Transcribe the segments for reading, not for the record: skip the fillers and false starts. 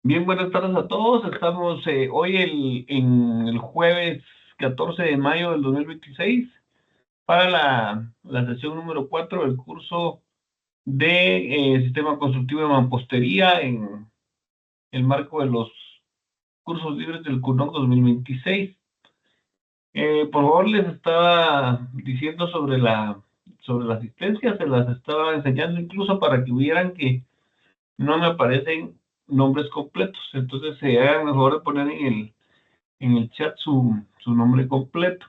Bien, buenas tardes a todos. Estamos hoy en el jueves 14 de mayo del 2026 para la sesión número 4 del curso de Sistema Constructivo de Mampostería en el marco de los cursos libres del CUNOC 2026. Por favor, les estaba diciendo sobre la asistencia, se las estaba enseñando incluso para que vieran que no me aparecen nombres completos. Entonces, se hagan el favor de poner en el chat su nombre completo.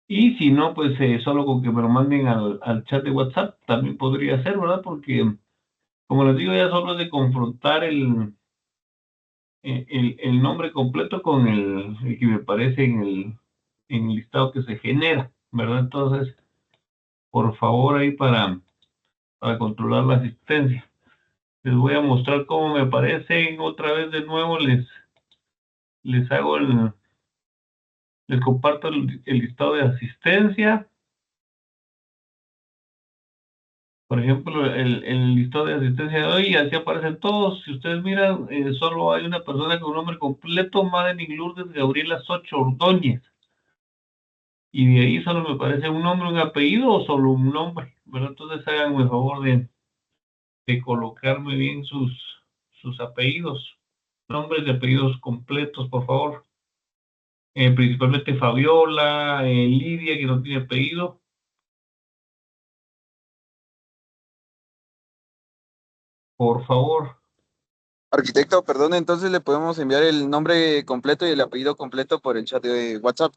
Y si no, pues solo con que me lo manden al chat de WhatsApp también podría ser, ¿verdad? Porque, como les digo, ya solo es de confrontar el nombre completo con el que me aparece en el listado que se genera, ¿verdad? Entonces, por favor, ahí para controlar la asistencia. Les voy a mostrar cómo me aparecen. Otra vez de nuevo les hago les comparto el listado de asistencia. Por ejemplo, el listado de asistencia de hoy, así aparecen todos. Si ustedes miran, solo hay una persona con un nombre completo, Madeline Lourdes Gabriela Socho Ordóñez. Y de ahí solo me parece un nombre, un apellido o solo un nombre, ¿verdad? Entonces háganme el favor de colocarme bien sus apellidos, nombres y apellidos completos, por favor. Principalmente Fabiola, Lidia, que no tiene apellido, por favor. Arquitecto, perdón, entonces le podemos enviar el nombre completo y el apellido completo por el chat de WhatsApp.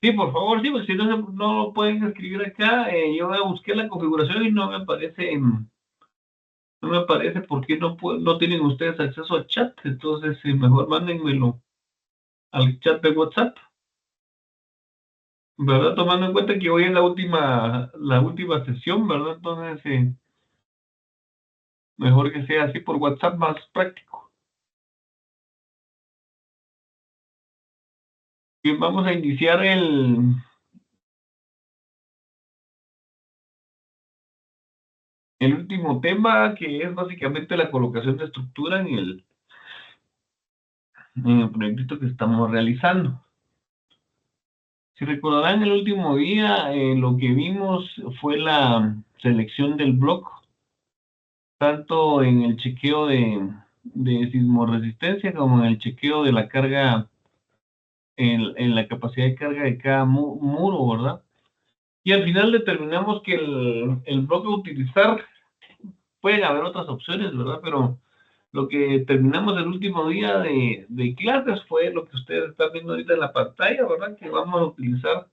Sí, por favor, sí, pues si no, no lo pueden escribir acá, yo busqué la configuración y no me aparece porque no tienen ustedes acceso al chat, entonces mejor mándenmelo al chat de WhatsApp, ¿verdad? Tomando en cuenta que hoy es la última sesión, ¿verdad? Entonces, mejor que sea así por WhatsApp, más práctico. Bien, vamos a iniciar el último tema, que es básicamente la colocación de estructura en el proyectito que estamos realizando. Si recordarán, el último día lo que vimos fue la selección del bloque, tanto en el chequeo de sismoresistencia como en el chequeo de la carga, en la capacidad de carga de cada muro, ¿verdad? Y al final determinamos que el bloque a utilizar, pueden haber otras opciones, ¿verdad? Pero lo que terminamos el último día de clases fue lo que ustedes están viendo ahorita en la pantalla, ¿verdad? Que vamos a utilizar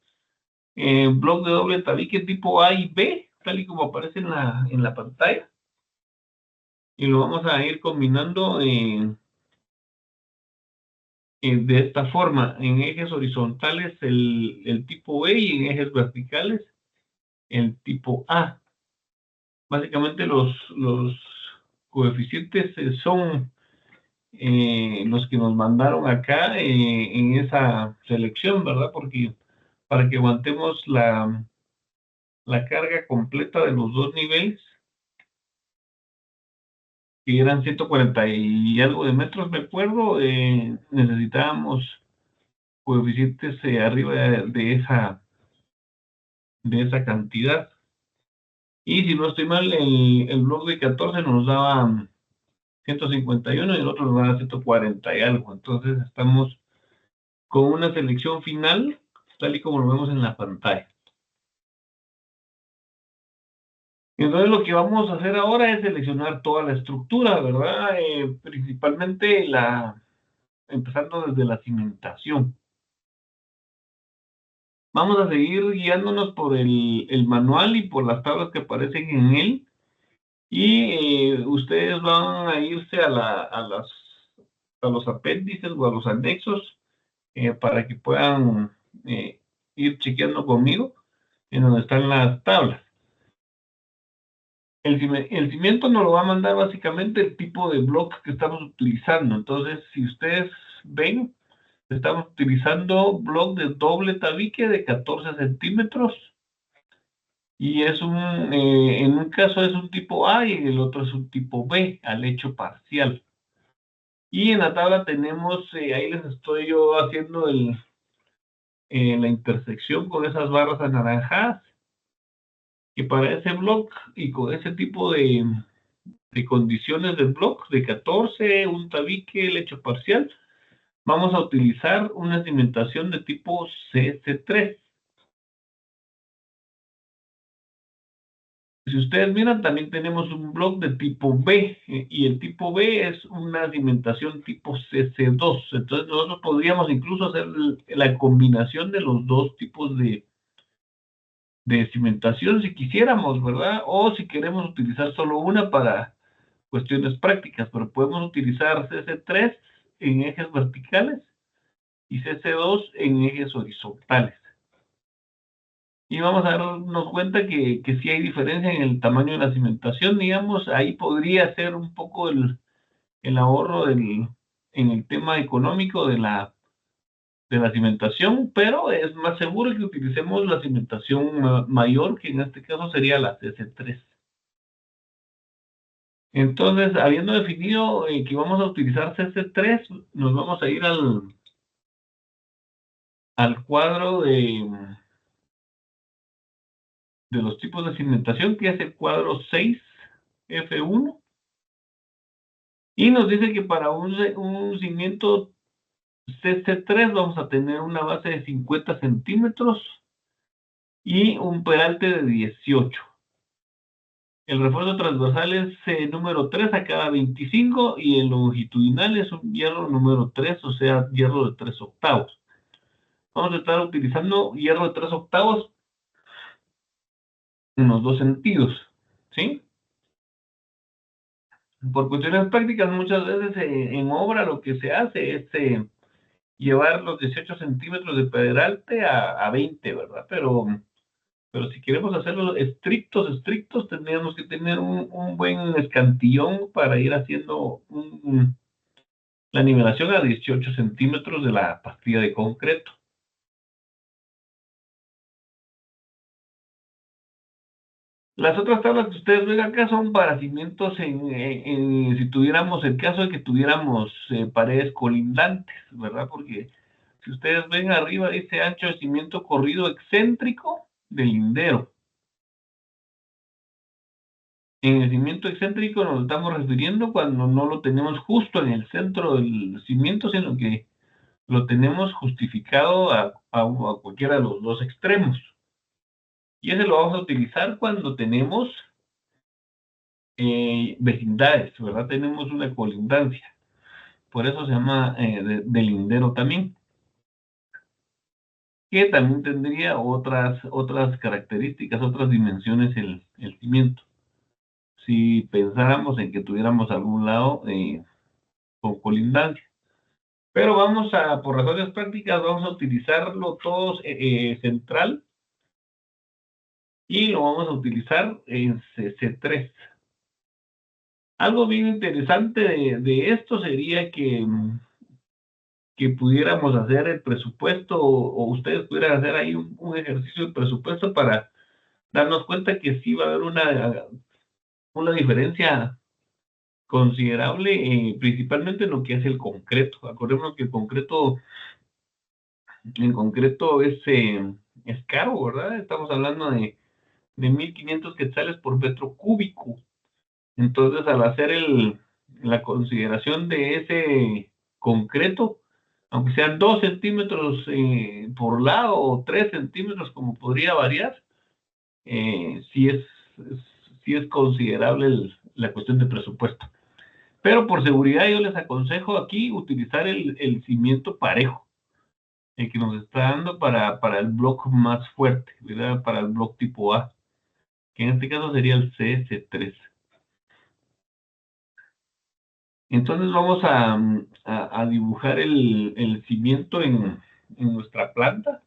blog de doble tabique tipo A y B, tal y como aparece en la pantalla. Y lo vamos a ir combinando de esta forma. En ejes horizontales el tipo B y en ejes verticales el tipo A. Básicamente los coeficientes son los que nos mandaron acá en esa selección, ¿verdad? Porque para que aguantemos la carga completa de los dos niveles, que eran 140 y algo de metros, me acuerdo, necesitábamos coeficientes arriba de esa cantidad. Y si no estoy mal, el blog de 14 nos daba 151 y el otro nos daba 140 y algo. Entonces estamos con una selección final, tal y como lo vemos en la pantalla. Entonces lo que vamos a hacer ahora es seleccionar toda la estructura, ¿verdad? Principalmente empezando desde la cimentación. Vamos a seguir guiándonos por el manual y por las tablas que aparecen en él. Y ustedes van a irse a los apéndices o a los anexos para que puedan ir chequeando conmigo en donde están las tablas. El cimiento nos lo va a mandar básicamente el tipo de bloque que estamos utilizando. Entonces, si ustedes ven, estamos utilizando bloque de doble tabique de 14 centímetros y en un caso es un tipo A y en el otro es un tipo B, al hecho parcial. Y en la tabla tenemos, ahí les estoy yo haciendo la intersección con esas barras anaranjadas. Y para ese bloque y con ese tipo de condiciones del bloque de 14, un tabique, lecho parcial, vamos a utilizar una cimentación de tipo CC3. Si ustedes miran, también tenemos un bloque de tipo B, y el tipo B es una cimentación tipo CC2. Entonces nosotros podríamos incluso hacer la combinación de los dos tipos de cimentación si quisiéramos, ¿verdad? O si queremos utilizar solo una para cuestiones prácticas, pero podemos utilizar CC3 en ejes verticales y CC2 en ejes horizontales. Y vamos a darnos cuenta que sí hay diferencia en el tamaño de la cimentación, digamos, ahí podría ser un poco el ahorro en el tema económico de la cimentación, pero es más seguro que utilicemos la cimentación mayor, que en este caso sería la CC3. Entonces, habiendo definido que vamos a utilizar CC3, nos vamos a ir al cuadro de los tipos de cimentación, que es el cuadro 6F1, y nos dice que para un cimiento CC3 vamos a tener una base de 50 centímetros y un peralte de 18. El refuerzo transversal es número 3 a cada 25 y el longitudinal es un hierro número 3, o sea, hierro de 3 octavos. Vamos a estar utilizando hierro de 3 octavos en los dos sentidos, ¿sí? Por cuestiones prácticas, muchas veces en obra lo que se hace es llevar los 18 centímetros de peralte a 20, ¿verdad? Pero si queremos hacerlo estrictos, tendríamos que tener un buen escantillón para ir haciendo la nivelación a 18 centímetros de la pastilla de concreto. Las otras tablas que ustedes ven acá son para cimientos si tuviéramos el caso de que tuviéramos paredes colindantes, ¿verdad? Porque si ustedes ven arriba dice ancho de cimiento corrido excéntrico del lindero. En el cimiento excéntrico nos estamos refiriendo cuando no lo tenemos justo en el centro del cimiento, sino que lo tenemos justificado a cualquiera de los dos extremos. Y ese lo vamos a utilizar cuando tenemos vecindades, ¿verdad? Tenemos una colindancia. Por eso se llama de lindero también. Que también tendría otras características, otras dimensiones el cimiento. Si pensáramos en que tuviéramos algún lado con colindancia. Pero por razones prácticas, vamos a utilizarlo todos central y lo vamos a utilizar en CC3. Algo bien interesante de esto sería que pudiéramos hacer el presupuesto o ustedes pudieran hacer ahí un ejercicio de presupuesto para darnos cuenta que sí va a haber una diferencia considerable, principalmente en lo que es el concreto. Acordémonos que el concreto es caro, ¿verdad? Estamos hablando de 1,500 quetzales por metro cúbico. Entonces, al hacer la consideración de ese concreto, aunque sean 2 centímetros por lado o 3 centímetros, como podría variar, sí es considerable la cuestión de presupuesto. Pero por seguridad yo les aconsejo aquí utilizar el cimiento parejo, el que nos está dando para el bloque más fuerte, ¿verdad? Para el bloque tipo A, que en este caso sería el CS3. Entonces vamos a dibujar el cimiento en nuestra planta.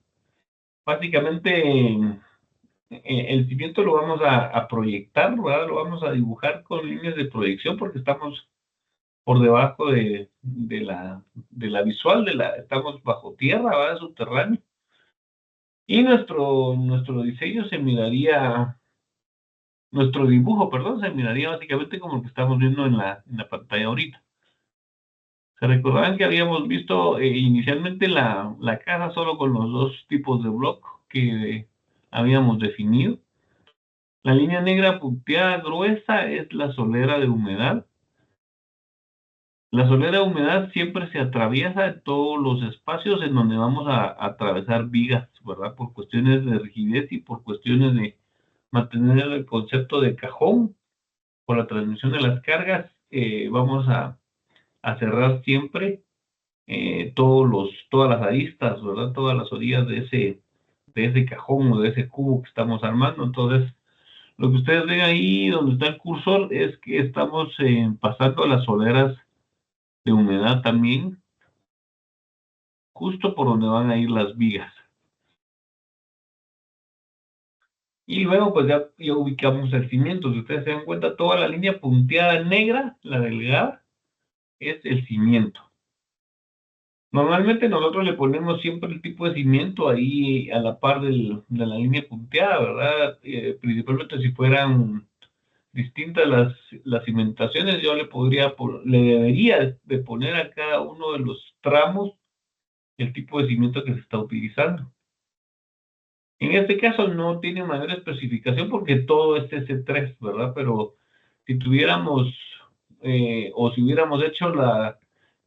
Básicamente el cimiento lo vamos a proyectar, ¿verdad? Lo vamos a dibujar con líneas de proyección porque estamos por debajo de la visual, estamos bajo tierra, ¿verdad? Subterráneo. Y nuestro diseño nuestro dibujo, perdón, se miraría básicamente como lo que estamos viendo en la pantalla ahorita. Se recordarán que habíamos visto inicialmente la casa solo con los dos tipos de block que habíamos definido. La línea negra punteada gruesa es la solera de humedad. La solera de humedad siempre se atraviesa en todos los espacios en donde vamos a atravesar vigas, ¿verdad? Por cuestiones de rigidez y por cuestiones de mantener el concepto de cajón. Por la transmisión de las cargas, vamos a cerrar siempre todas las aristas, ¿verdad? Todas las orillas de ese cajón o de ese cubo que estamos armando. Entonces, lo que ustedes ven ahí donde está el cursor es que estamos pasando las soleras de humedad también, justo por donde van a ir las vigas. Y luego, pues ya ubicamos el cimiento. Si ustedes se dan cuenta, toda la línea punteada negra, la delgada, es el cimiento. Normalmente nosotros le ponemos siempre el tipo de cimiento ahí a la par de la línea punteada, ¿verdad? Principalmente si fueran distintas las cimentaciones, yo le debería de poner a cada uno de los tramos el tipo de cimiento que se está utilizando. En este caso no tiene mayor especificación porque todo es S3, ¿verdad? Pero si tuviéramos o si hubiéramos hecho la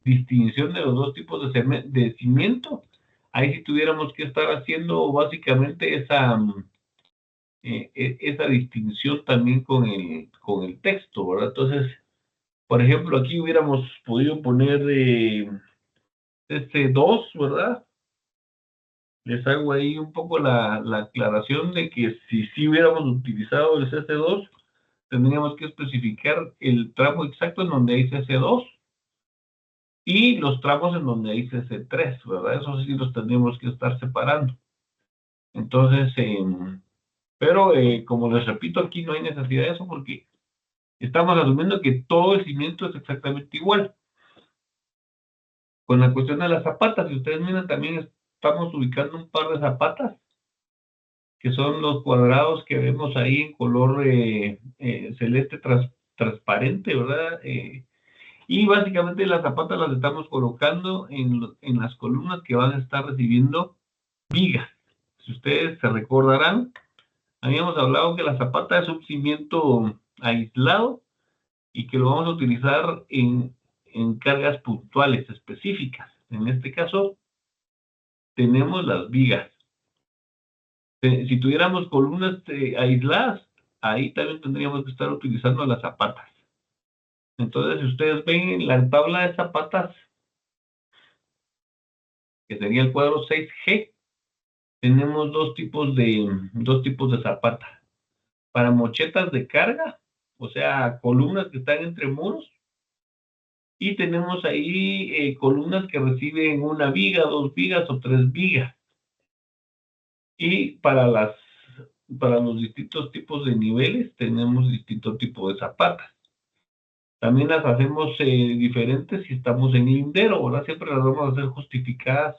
distinción de los dos tipos de cimiento, ahí sí tuviéramos que estar haciendo básicamente esa distinción también con el texto, ¿verdad? Entonces, por ejemplo, aquí hubiéramos podido poner este 2, ¿verdad? Les hago ahí un poco la aclaración de que si hubiéramos utilizado el CC2, tendríamos que especificar el tramo exacto en donde hay CC2 y los tramos en donde hay CC3, ¿verdad? Eso sí los tendríamos que estar separando. Entonces, pero como les repito, aquí no hay necesidad de eso porque estamos asumiendo que todo el cimiento es exactamente igual. Con la cuestión de las zapatas, si ustedes miran, también estamos ubicando un par de zapatas que son los cuadrados que vemos ahí en color celeste transparente, ¿verdad? Y básicamente las zapatas las estamos colocando en las columnas que van a estar recibiendo vigas. Si ustedes se recordarán, habíamos hablado que la zapata es un cimiento aislado y que lo vamos a utilizar en cargas puntuales específicas. En este caso, tenemos las vigas. Si tuviéramos columnas aisladas, ahí también tendríamos que estar utilizando las zapatas. Entonces, si ustedes ven en la tabla de zapatas, que sería el cuadro 6G, tenemos dos tipos de zapata. Para mochetas de carga, o sea, columnas que están entre muros, y tenemos ahí columnas que reciben una viga, 2 vigas o 3 vigas. Y para los distintos tipos de niveles tenemos distinto tipo de zapatas. También las hacemos diferentes si estamos en lindero, ¿verdad? Siempre las vamos a hacer justificadas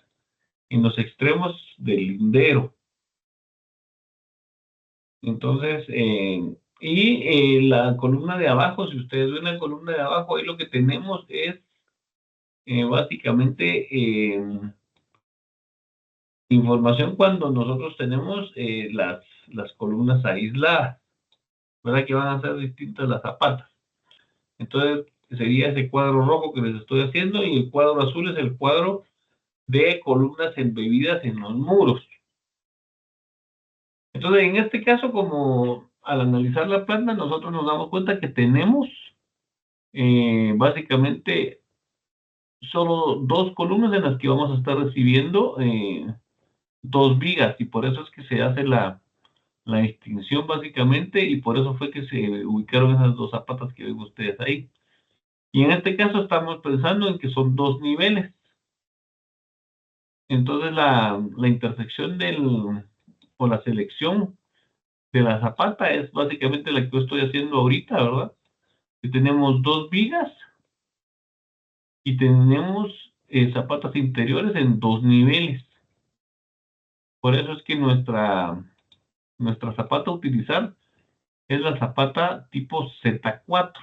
en los extremos del lindero. Entonces, la columna de abajo, si ustedes ven la columna de abajo, ahí lo que tenemos es básicamente información cuando nosotros tenemos las columnas aisladas, ¿verdad? Que van a ser distintas las zapatas. Entonces, sería ese cuadro rojo que les estoy haciendo y el cuadro azul es el cuadro de columnas embebidas en los muros. Entonces, en este caso, como al analizar la planta, nosotros nos damos cuenta que tenemos básicamente solo 2 columnas en las que vamos a estar recibiendo 2 vigas y por eso es que se hace la distinción básicamente y por eso fue que se ubicaron esas 2 zapatas que ven ustedes ahí. Y en este caso estamos pensando en que son 2 niveles. Entonces la intersección o la selección de la zapata es básicamente la que yo estoy haciendo ahorita, ¿verdad? Que tenemos 2 vigas y tenemos zapatas interiores en 2 niveles. Por eso es que nuestra zapata a utilizar es la zapata tipo Z4,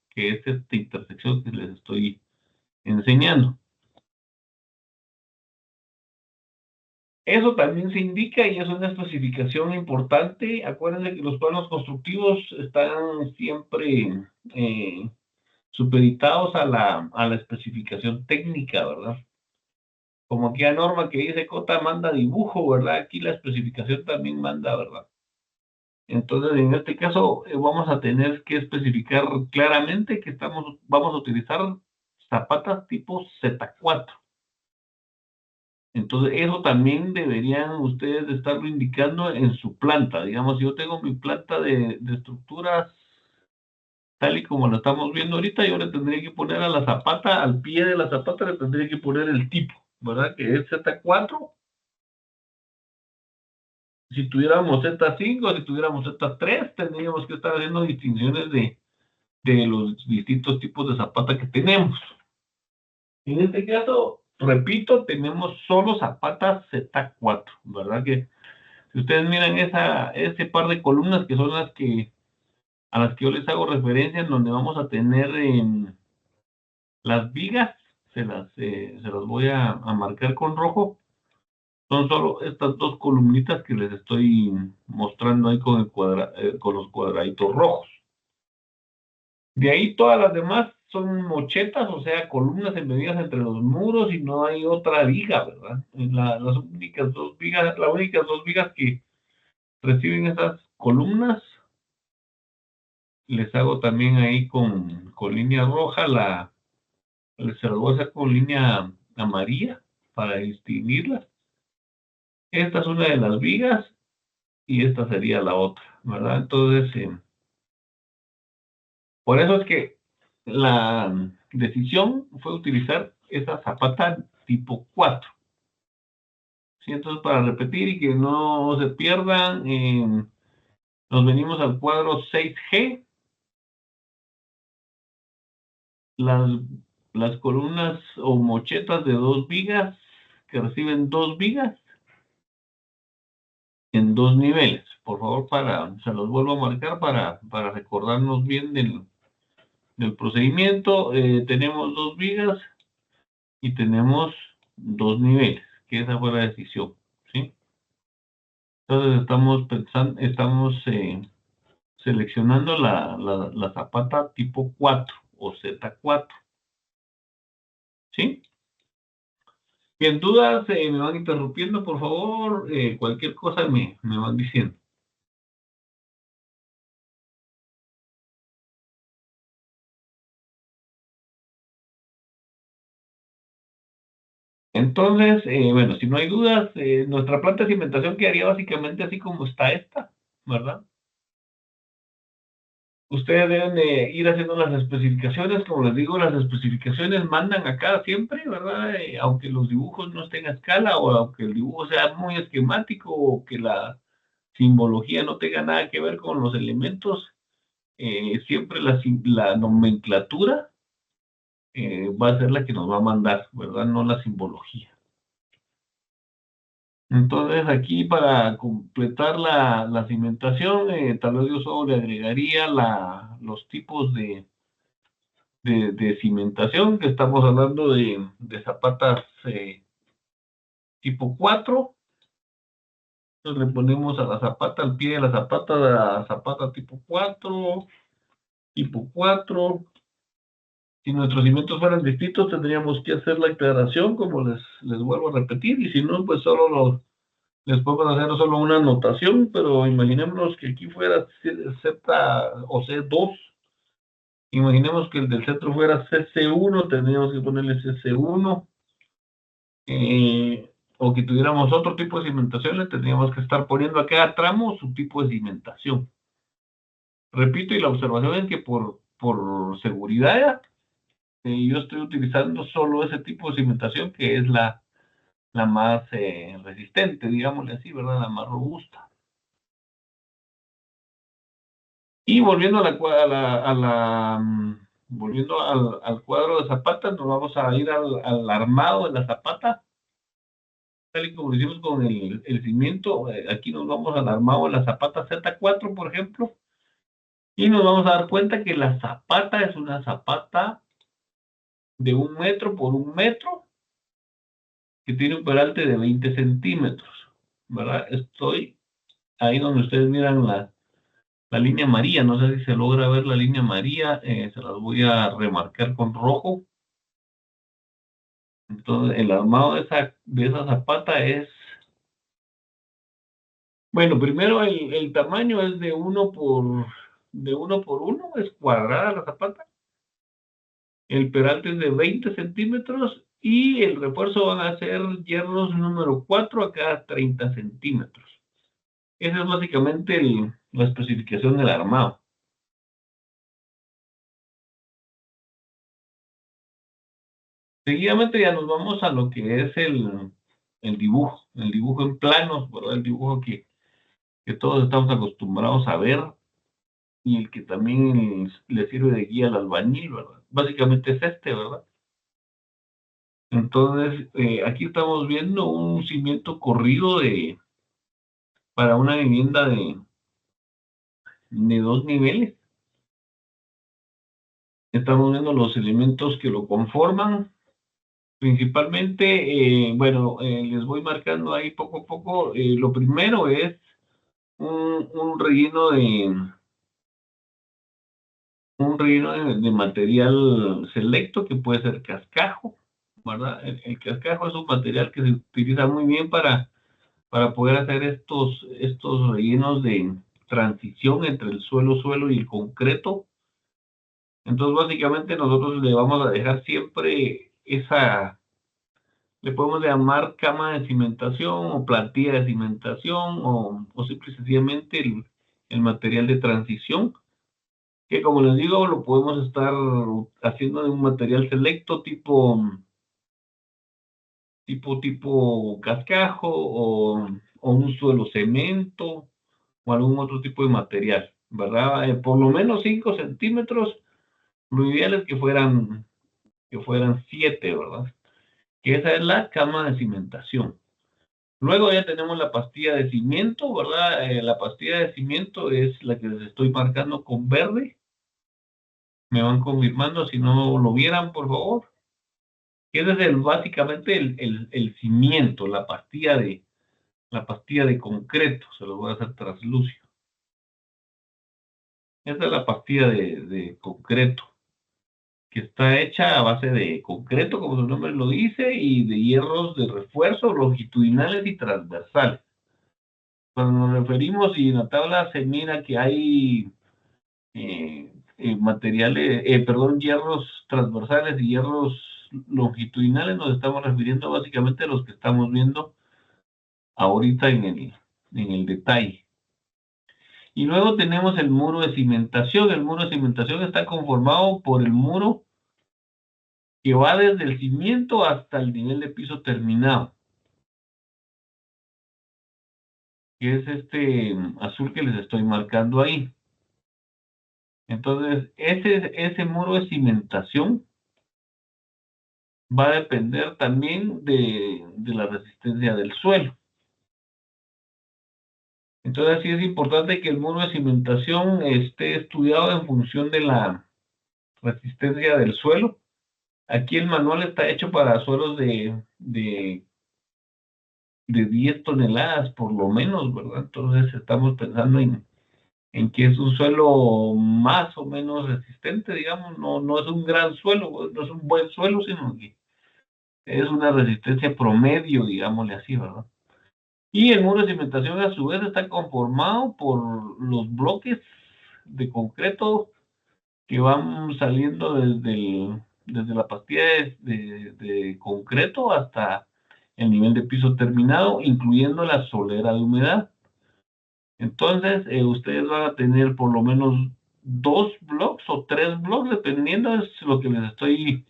que es esta intersección que les estoy enseñando. Eso también se indica y es una especificación importante. Acuérdense que los planos constructivos están siempre supeditados a la especificación técnica, ¿verdad? Como aquella norma que dice Cota manda dibujo, ¿verdad? Aquí la especificación también manda, ¿verdad? Entonces, en este caso, vamos a tener que especificar claramente que vamos a utilizar zapatas tipo Z4. Entonces, eso también deberían ustedes estarlo indicando en su planta. Digamos, si yo tengo mi planta de estructuras tal y como la estamos viendo ahorita, yo le tendría que poner a la zapata, al pie de la zapata le tendría que poner el tipo, ¿verdad? Que es Z4. Si tuviéramos Z5, si tuviéramos Z3, tendríamos que estar haciendo distinciones de los distintos tipos de zapata que tenemos. En este caso, repito, tenemos solo zapatas Z4, ¿verdad? Que si ustedes miran ese par de columnas que son a las que yo les hago referencia, en donde vamos a tener las vigas, se las voy a marcar con rojo. Son solo estas dos columnitas que les estoy mostrando ahí con los cuadraditos rojos. De ahí todas las demás son mochetas, o sea, columnas embebidas entre los muros y no hay otra viga, ¿verdad? Las únicas dos vigas que reciben esas columnas, les hago también ahí con línea roja, se las voy a hacer con línea amarilla para distinguirlas. Esta es una de las vigas y esta sería la otra, ¿verdad? Entonces, por eso es que la decisión fue utilizar esa zapata tipo 4. ¿Sí? Entonces, para repetir y que no se pierdan, nos venimos al cuadro 6G. Las columnas o mochetas de 2 vigas que reciben 2 vigas en 2 niveles. Por favor, se los vuelvo a marcar para recordarnos bien del procedimiento. Tenemos 2 vigas y tenemos 2 niveles, que esa fue la decisión, ¿sí? Entonces estamos seleccionando la zapata tipo 4 o Z4, ¿sí? Bien, dudas, me van interrumpiendo, por favor, cualquier cosa me van diciendo. Entonces, bueno, si no hay dudas, nuestra planta de cimentación quedaría básicamente así como está esta, ¿verdad? Ustedes deben de ir haciendo las especificaciones, como les digo, las especificaciones mandan acá siempre, ¿verdad? Aunque los dibujos no estén a escala o aunque el dibujo sea muy esquemático o que la simbología no tenga nada que ver con los elementos, siempre la nomenclatura va a ser la que nos va a mandar, ¿verdad? No la simbología. Entonces aquí para completar la cimentación, tal vez yo solo le agregaría los tipos de cimentación, que estamos hablando de zapatas tipo 4. Entonces le ponemos a la zapata, al pie de la zapata tipo 4, tipo 4. Si nuestros cimientos fueran distintos, tendríamos que hacer la aclaración, como les vuelvo a repetir, y si no, pues solo les podemos hacer solo una anotación, pero imaginémonos que aquí fuera Z o C2. Imaginemos que el del centro fuera CC1, tendríamos que ponerle CC1. O que tuviéramos otro tipo de cimentación, le tendríamos que estar poniendo a cada tramo su tipo de cimentación. Repito, y la observación es que por seguridad, yo estoy utilizando solo ese tipo de cimentación que es la más resistente, digámosle así, ¿verdad? La más robusta. Y volviendo volviendo al cuadro de zapatas, nos vamos a ir al armado de la zapata, tal y como lo hicimos con el cimiento. Aquí nos vamos al armado de la zapata Z4, por ejemplo, y nos vamos a dar cuenta que la zapata es una zapata de 1 metro por 1 metro, que tiene un peralte de 20 centímetros, ¿verdad? Estoy ahí donde ustedes miran la línea amarilla, no sé si se logra ver la línea amarilla, se las voy a remarcar con rojo. Entonces, el armado de esa zapata es, bueno, primero el tamaño es de 1 por 1, es cuadrada la zapata. El peralte es de 20 centímetros y el refuerzo van a ser hierros número 4 a cada 30 centímetros. Esa es básicamente la especificación del armado. Seguidamente ya nos vamos a lo que es el dibujo en planos, ¿verdad? El dibujo que todos estamos acostumbrados a ver y el que también le sirve de guía al albañil, ¿verdad? Básicamente es este, ¿verdad? Entonces, aquí estamos viendo un cimiento corrido para una vivienda de 2 niveles. Estamos viendo los elementos que lo conforman. Principalmente, bueno, les voy marcando ahí poco a poco. Lo primero es un relleno de material selecto que puede ser cascajo, ¿verdad? El cascajo es un material que se utiliza muy bien para poder hacer estos rellenos de transición entre el suelo y el concreto. Entonces, básicamente nosotros le vamos a dejar siempre le podemos llamar cama de cimentación o plantilla de cimentación o simple y sencillamente el material de transición, que como les digo, lo podemos estar haciendo de un material selecto tipo cascajo o un suelo cemento o algún otro tipo de material, ¿verdad? Por lo menos 5 centímetros, lo ideal es que fueran 7, ¿verdad? Que esa es la cama de cimentación. Luego ya tenemos la pastilla de cimiento, ¿verdad? La pastilla de cimiento es la que les estoy marcando con verde. Me van confirmando si no lo vieran, por favor. Ese es básicamente el cimiento, la pastilla de concreto. Se lo voy a hacer translúcido. Esta es la pastilla de concreto, que está hecha a base de concreto, como su nombre lo dice, y de hierros de refuerzo longitudinales y transversales. Cuando nos referimos y en la tabla se mira que hay hierros transversales y hierros longitudinales, nos estamos refiriendo básicamente a los que estamos viendo ahorita en el detalle. Y luego tenemos el muro de cimentación. El muro de cimentación está conformado por el muro que va desde el cimiento hasta el nivel de piso terminado, que es este azul que les estoy marcando ahí. Entonces, ese muro de cimentación va a depender también de la resistencia del suelo. Entonces, sí es importante que el muro de cimentación esté estudiado en función de la resistencia del suelo. Aquí el manual está hecho para suelos de 10 toneladas por lo menos, ¿verdad? Entonces estamos pensando en que es un suelo más o menos resistente, digamos, no es un gran suelo, no es un buen suelo, sino que es una resistencia promedio, digámosle así, ¿verdad? Y el muro de cimentación a su vez está conformado por los bloques de concreto que van saliendo desde la pastilla de concreto hasta el nivel de piso terminado, incluyendo la solera de humedad. Entonces, ustedes van a tener por lo menos 2 blocks o 3 blocks, dependiendo de lo que les estoy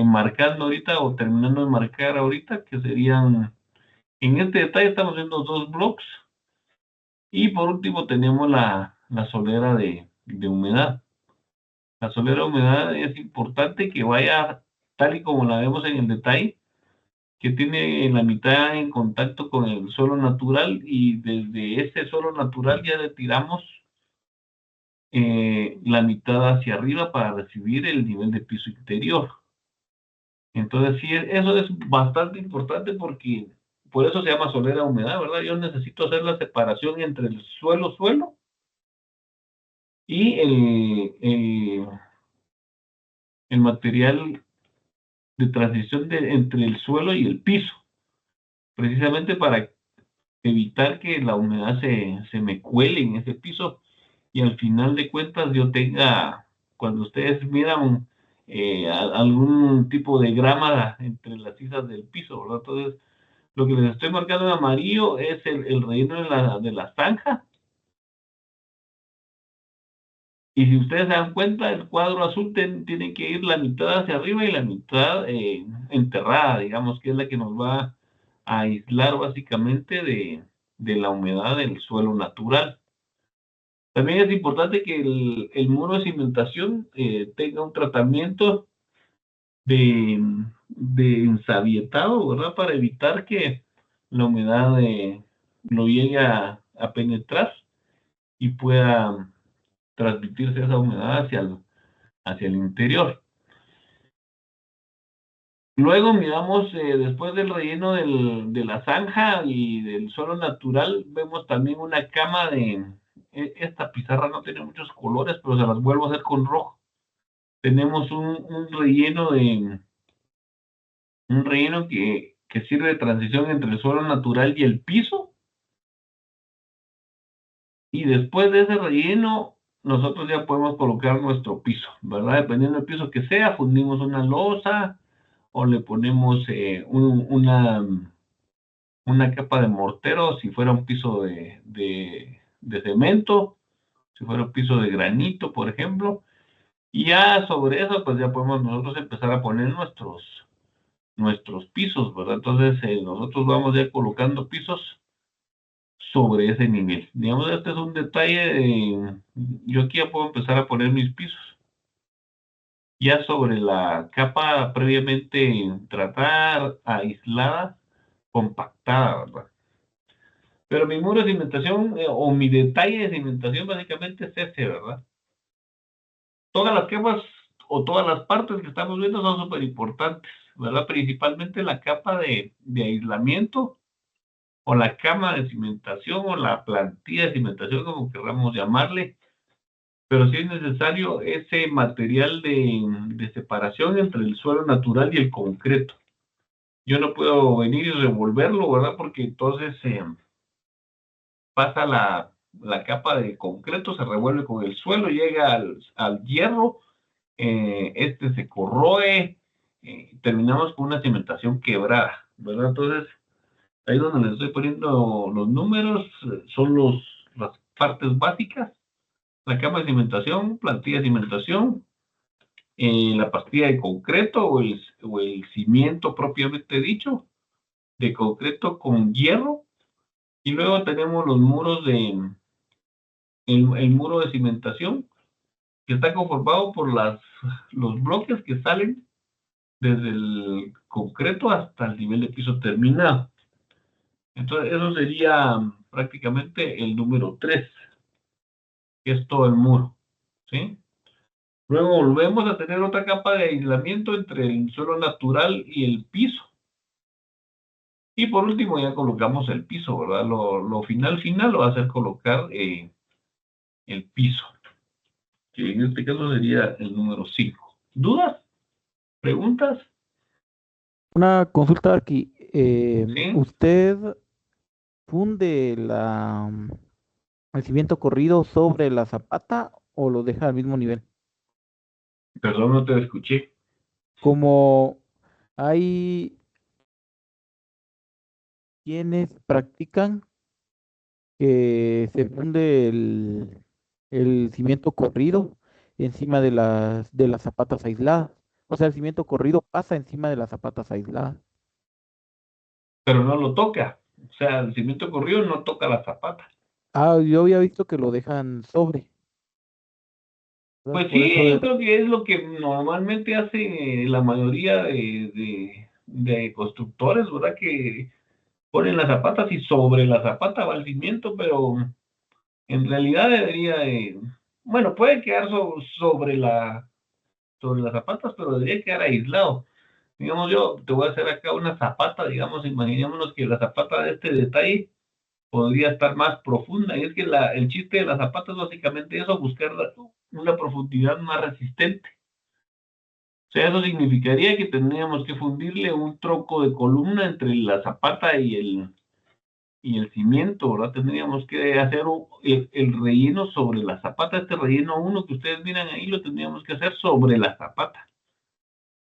marcando ahorita o terminando de marcar ahorita, que serían, en este detalle estamos viendo 2 blocks. Y por último tenemos la solera de humedad. La solera de humedad es importante que vaya tal y como la vemos en el detalle, que tiene la mitad en contacto con el suelo natural y desde ese suelo natural ya le tiramos la mitad hacia arriba para recibir el nivel de piso interior. Entonces, sí, eso es bastante importante porque por eso se llama solera humedad, ¿verdad? Yo necesito hacer la separación entre el suelo y el material de transición entre el suelo y el piso, precisamente para evitar que la humedad se me cuele en ese piso y al final de cuentas yo tenga, cuando ustedes miran algún tipo de grama entre las cisas del piso, ¿verdad? Entonces, lo que les estoy marcando en amarillo es el relleno de la zanja. Y si ustedes se dan cuenta, el cuadro azul tiene que ir la mitad hacia arriba y la mitad enterrada, digamos, que es la que nos va a aislar básicamente de la humedad del suelo natural. También es importante que el muro de cimentación tenga un tratamiento de, de ensabietado, ¿verdad? Para evitar que la humedad lo llegue a penetrar y pueda transmitirse esa humedad hacia el interior. Luego miramos, después del relleno de la zanja y del suelo natural, vemos también una cama esta pizarra no tiene muchos colores, pero se las vuelvo a hacer con rojo. Tenemos un relleno que sirve de transición entre el suelo natural y el piso. Y después de ese relleno, nosotros ya podemos colocar nuestro piso, ¿verdad? Dependiendo del piso que sea, fundimos una losa o le ponemos una capa de mortero si fuera un piso de cemento, si fuera un piso de granito, por ejemplo. Y ya sobre eso, pues ya podemos nosotros empezar a poner nuestros pisos, ¿verdad? Entonces, nosotros vamos ya colocando pisos sobre ese nivel. Digamos, este es un detalle yo aquí ya puedo empezar a poner mis pisos. Ya sobre la capa previamente tratada, aislada, compactada, ¿verdad? Pero mi muro de cimentación o mi detalle de cimentación básicamente es ese, ¿verdad? Todas las capas o todas las partes que estamos viendo son súper importantes, ¿verdad? Principalmente la capa de aislamiento o la cama de cimentación o la plantilla de cimentación, como queramos llamarle, pero sí es necesario ese material de separación entre el suelo natural y el concreto. Yo no puedo venir y revolverlo, ¿verdad? Porque entonces pasa la capa de concreto, se revuelve con el suelo, llega al hierro, este se corroe, terminamos con una cimentación quebrada, ¿verdad? Entonces, ahí donde les estoy poniendo los números, son las partes básicas, la capa de cimentación, plantilla de cimentación, la pastilla de concreto o el cimiento propiamente dicho, de concreto con hierro, y luego tenemos los muros el muro de cimentación, que está conformado por los bloques que salen desde el concreto hasta el nivel de piso terminado. Entonces, eso sería prácticamente el número 3, que es todo el muro, ¿sí? Luego volvemos a tener otra capa de aislamiento entre el suelo natural y el piso. Y por último ya colocamos el piso, ¿verdad? Lo final lo va a ser colocar el piso, que en este caso sería el número 5. ¿Dudas? ¿Preguntas? Una consulta aquí. ¿Sí? ¿Usted funde el cimiento corrido sobre la zapata o lo deja al mismo nivel? Perdón, no te escuché. Como hay quienes practican que se funde el cimiento corrido encima de las zapatas aisladas. O sea, el cimiento corrido pasa encima de las zapatas aisladas. Pero no lo toca. O sea, el cimiento corrido no toca la zapata. Ah, yo había visto que lo dejan sobre. ¿Verdad? Pues Por sí, eso, yo creo que es lo que normalmente hace la mayoría de constructores, ¿verdad? Que ponen las zapatas y sobre la zapata va el cimiento, pero en realidad debería bueno, puede quedar sobre las zapatas, pero debería quedar aislado. Digamos, yo te voy a hacer acá una zapata, digamos, imaginémonos que la zapata de este detalle podría estar más profunda. Y es que el chiste de la zapata es básicamente eso, buscar una profundidad más resistente. O sea, eso significaría que tendríamos que fundirle un tronco de columna entre la zapata y el cimiento, ¿verdad? Tendríamos que hacer el relleno sobre la zapata. Este relleno uno que ustedes miran ahí lo tendríamos que hacer sobre la zapata.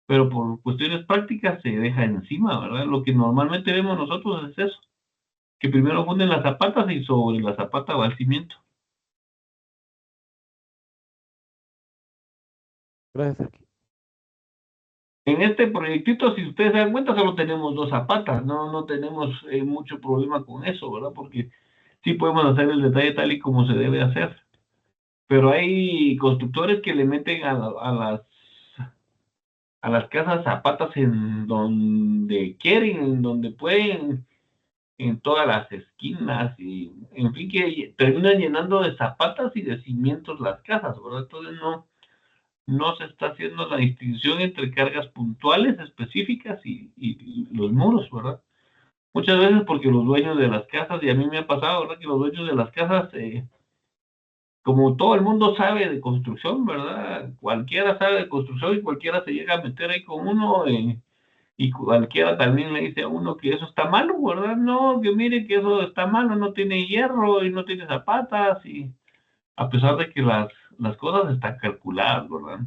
Pero por cuestiones prácticas se deja encima, ¿verdad? Lo que normalmente vemos nosotros es eso, que primero funden las zapatas y sobre la zapata va el cimiento. Gracias, Arqui. En este proyectito, si ustedes se dan cuenta, solo tenemos dos zapatas, no tenemos mucho problema con eso, ¿verdad? Porque sí podemos hacer el detalle tal y como se debe hacer. Pero hay constructores que le meten a las casas zapatas en donde quieren, en donde pueden, en todas las esquinas, y en fin, que terminan llenando de zapatas y de cimientos las casas, ¿verdad? Entonces no se está haciendo la distinción entre cargas puntuales específicas y los muros, ¿verdad? Muchas veces porque los dueños de las casas, y a mí me ha pasado, ¿verdad? Que los dueños de las casas, como todo el mundo sabe de construcción, ¿verdad? Cualquiera sabe de construcción y cualquiera se llega a meter ahí con uno, y cualquiera también le dice a uno que eso está malo, ¿verdad? No, que mire que eso está malo, no tiene hierro y no tiene zapatas, y a pesar de que las cosas están calculadas, ¿verdad?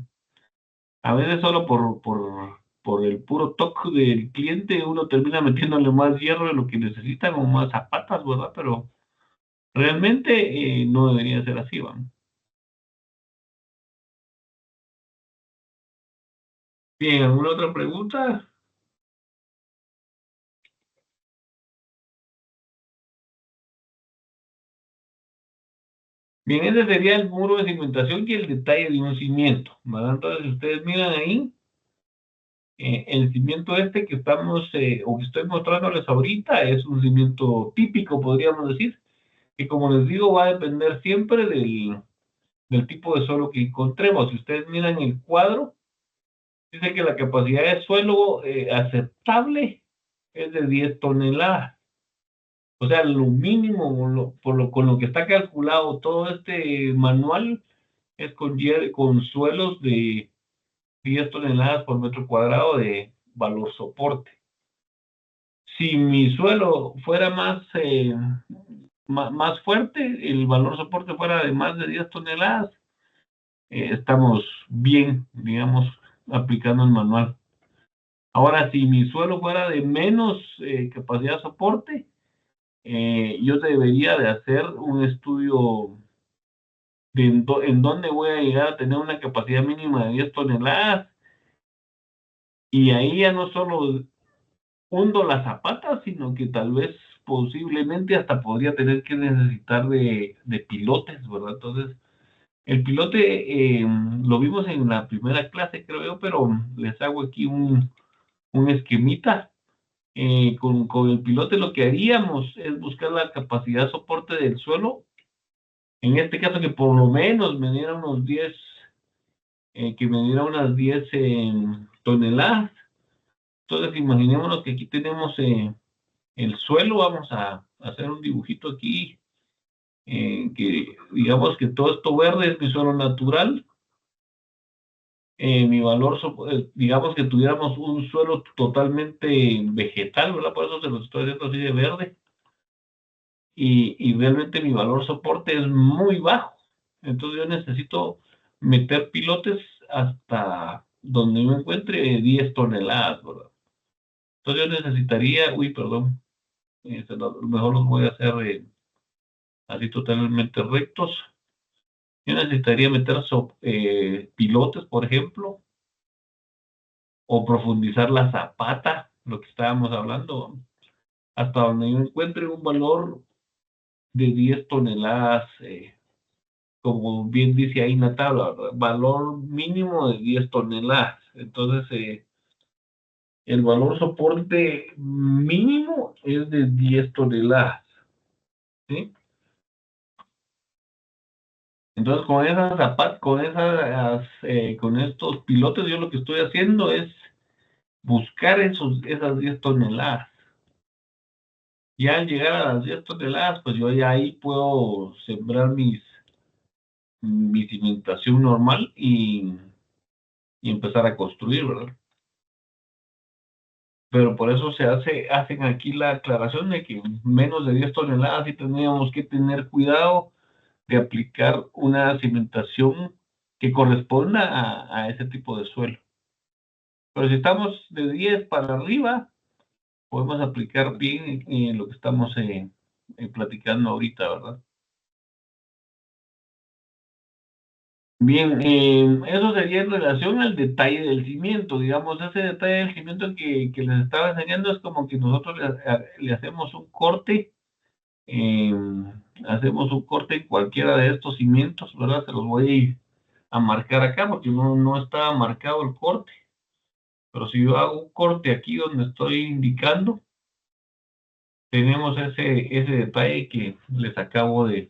A veces solo por el puro toque del cliente uno termina metiéndole más hierro de lo que necesitan o más zapatas, ¿verdad? Pero realmente no debería ser así, ¿va? Bien, ¿alguna otra pregunta? Bien, ese sería el muro de cimentación y el detalle de un cimiento, ¿verdad? Entonces, si ustedes miran ahí, el cimiento este que estamos, o que estoy mostrándoles ahorita, es un cimiento típico, podríamos decir, que como les digo, va a depender siempre del tipo de suelo que encontremos. Si ustedes miran el cuadro, dice que la capacidad de suelo aceptable es de 10 toneladas. O sea, lo mínimo con lo que está calculado todo este manual es con suelos de 10 toneladas por metro cuadrado de valor soporte. Si mi suelo fuera más fuerte, el valor soporte fuera de más de 10 toneladas, estamos bien, digamos, aplicando el manual. Ahora, si mi suelo fuera de menos capacidad de soporte, yo debería de hacer un estudio de en dónde voy a llegar a tener una capacidad mínima de 10 toneladas, y ahí ya no solo hundo la zapata, sino que tal vez posiblemente hasta podría tener que necesitar de pilotes, ¿verdad? Entonces, el pilote lo vimos en la primera clase, creo yo, pero les hago aquí un esquemita. Con el pilote lo que haríamos es buscar la capacidad de soporte del suelo, en este caso que por lo menos me diera unos 10, que me diera unas 10 toneladas. Entonces imaginémonos que aquí tenemos el suelo, vamos a hacer un dibujito aquí, que digamos que todo esto verde es mi suelo natural. Mi valor, digamos que tuviéramos un suelo totalmente vegetal, ¿verdad? Por eso se lo estoy haciendo así de verde. Y realmente mi valor soporte es muy bajo. Entonces yo necesito meter pilotes hasta donde me encuentre 10 toneladas, ¿verdad? Entonces yo necesitaría, uy, perdón, mejor los voy a hacer así totalmente rectos. Yo necesitaría meter pilotes, por ejemplo, o profundizar la zapata, lo que estábamos hablando, hasta donde yo encuentre un valor de 10 toneladas, como bien dice ahí en la tabla, ¿verdad? Valor mínimo de 10 toneladas. Entonces, el valor soporte mínimo es de 10 toneladas, ¿sí? Entonces, con esas zapatas, con estos pilotes, yo lo que estoy haciendo es buscar esas 10 toneladas. Ya al llegar a las 10 toneladas, pues yo ya ahí puedo sembrar mi cimentación normal y empezar a construir, ¿verdad? Pero por eso hacen aquí la aclaración de que menos de 10 toneladas sí tendríamos que tener cuidado de aplicar una cimentación que corresponda a ese tipo de suelo. Pero si estamos de 10 para arriba, podemos aplicar bien lo que estamos platicando ahorita, ¿verdad? Bien, eso sería en relación al detalle del cimiento. Digamos, ese detalle del cimiento que les estaba enseñando es como que nosotros le hacemos un corte, eh, en cualquiera de estos cimientos, ¿verdad? Se los voy a marcar acá porque no está marcado el corte. Pero si yo hago un corte aquí donde estoy indicando, tenemos ese detalle que les acabo de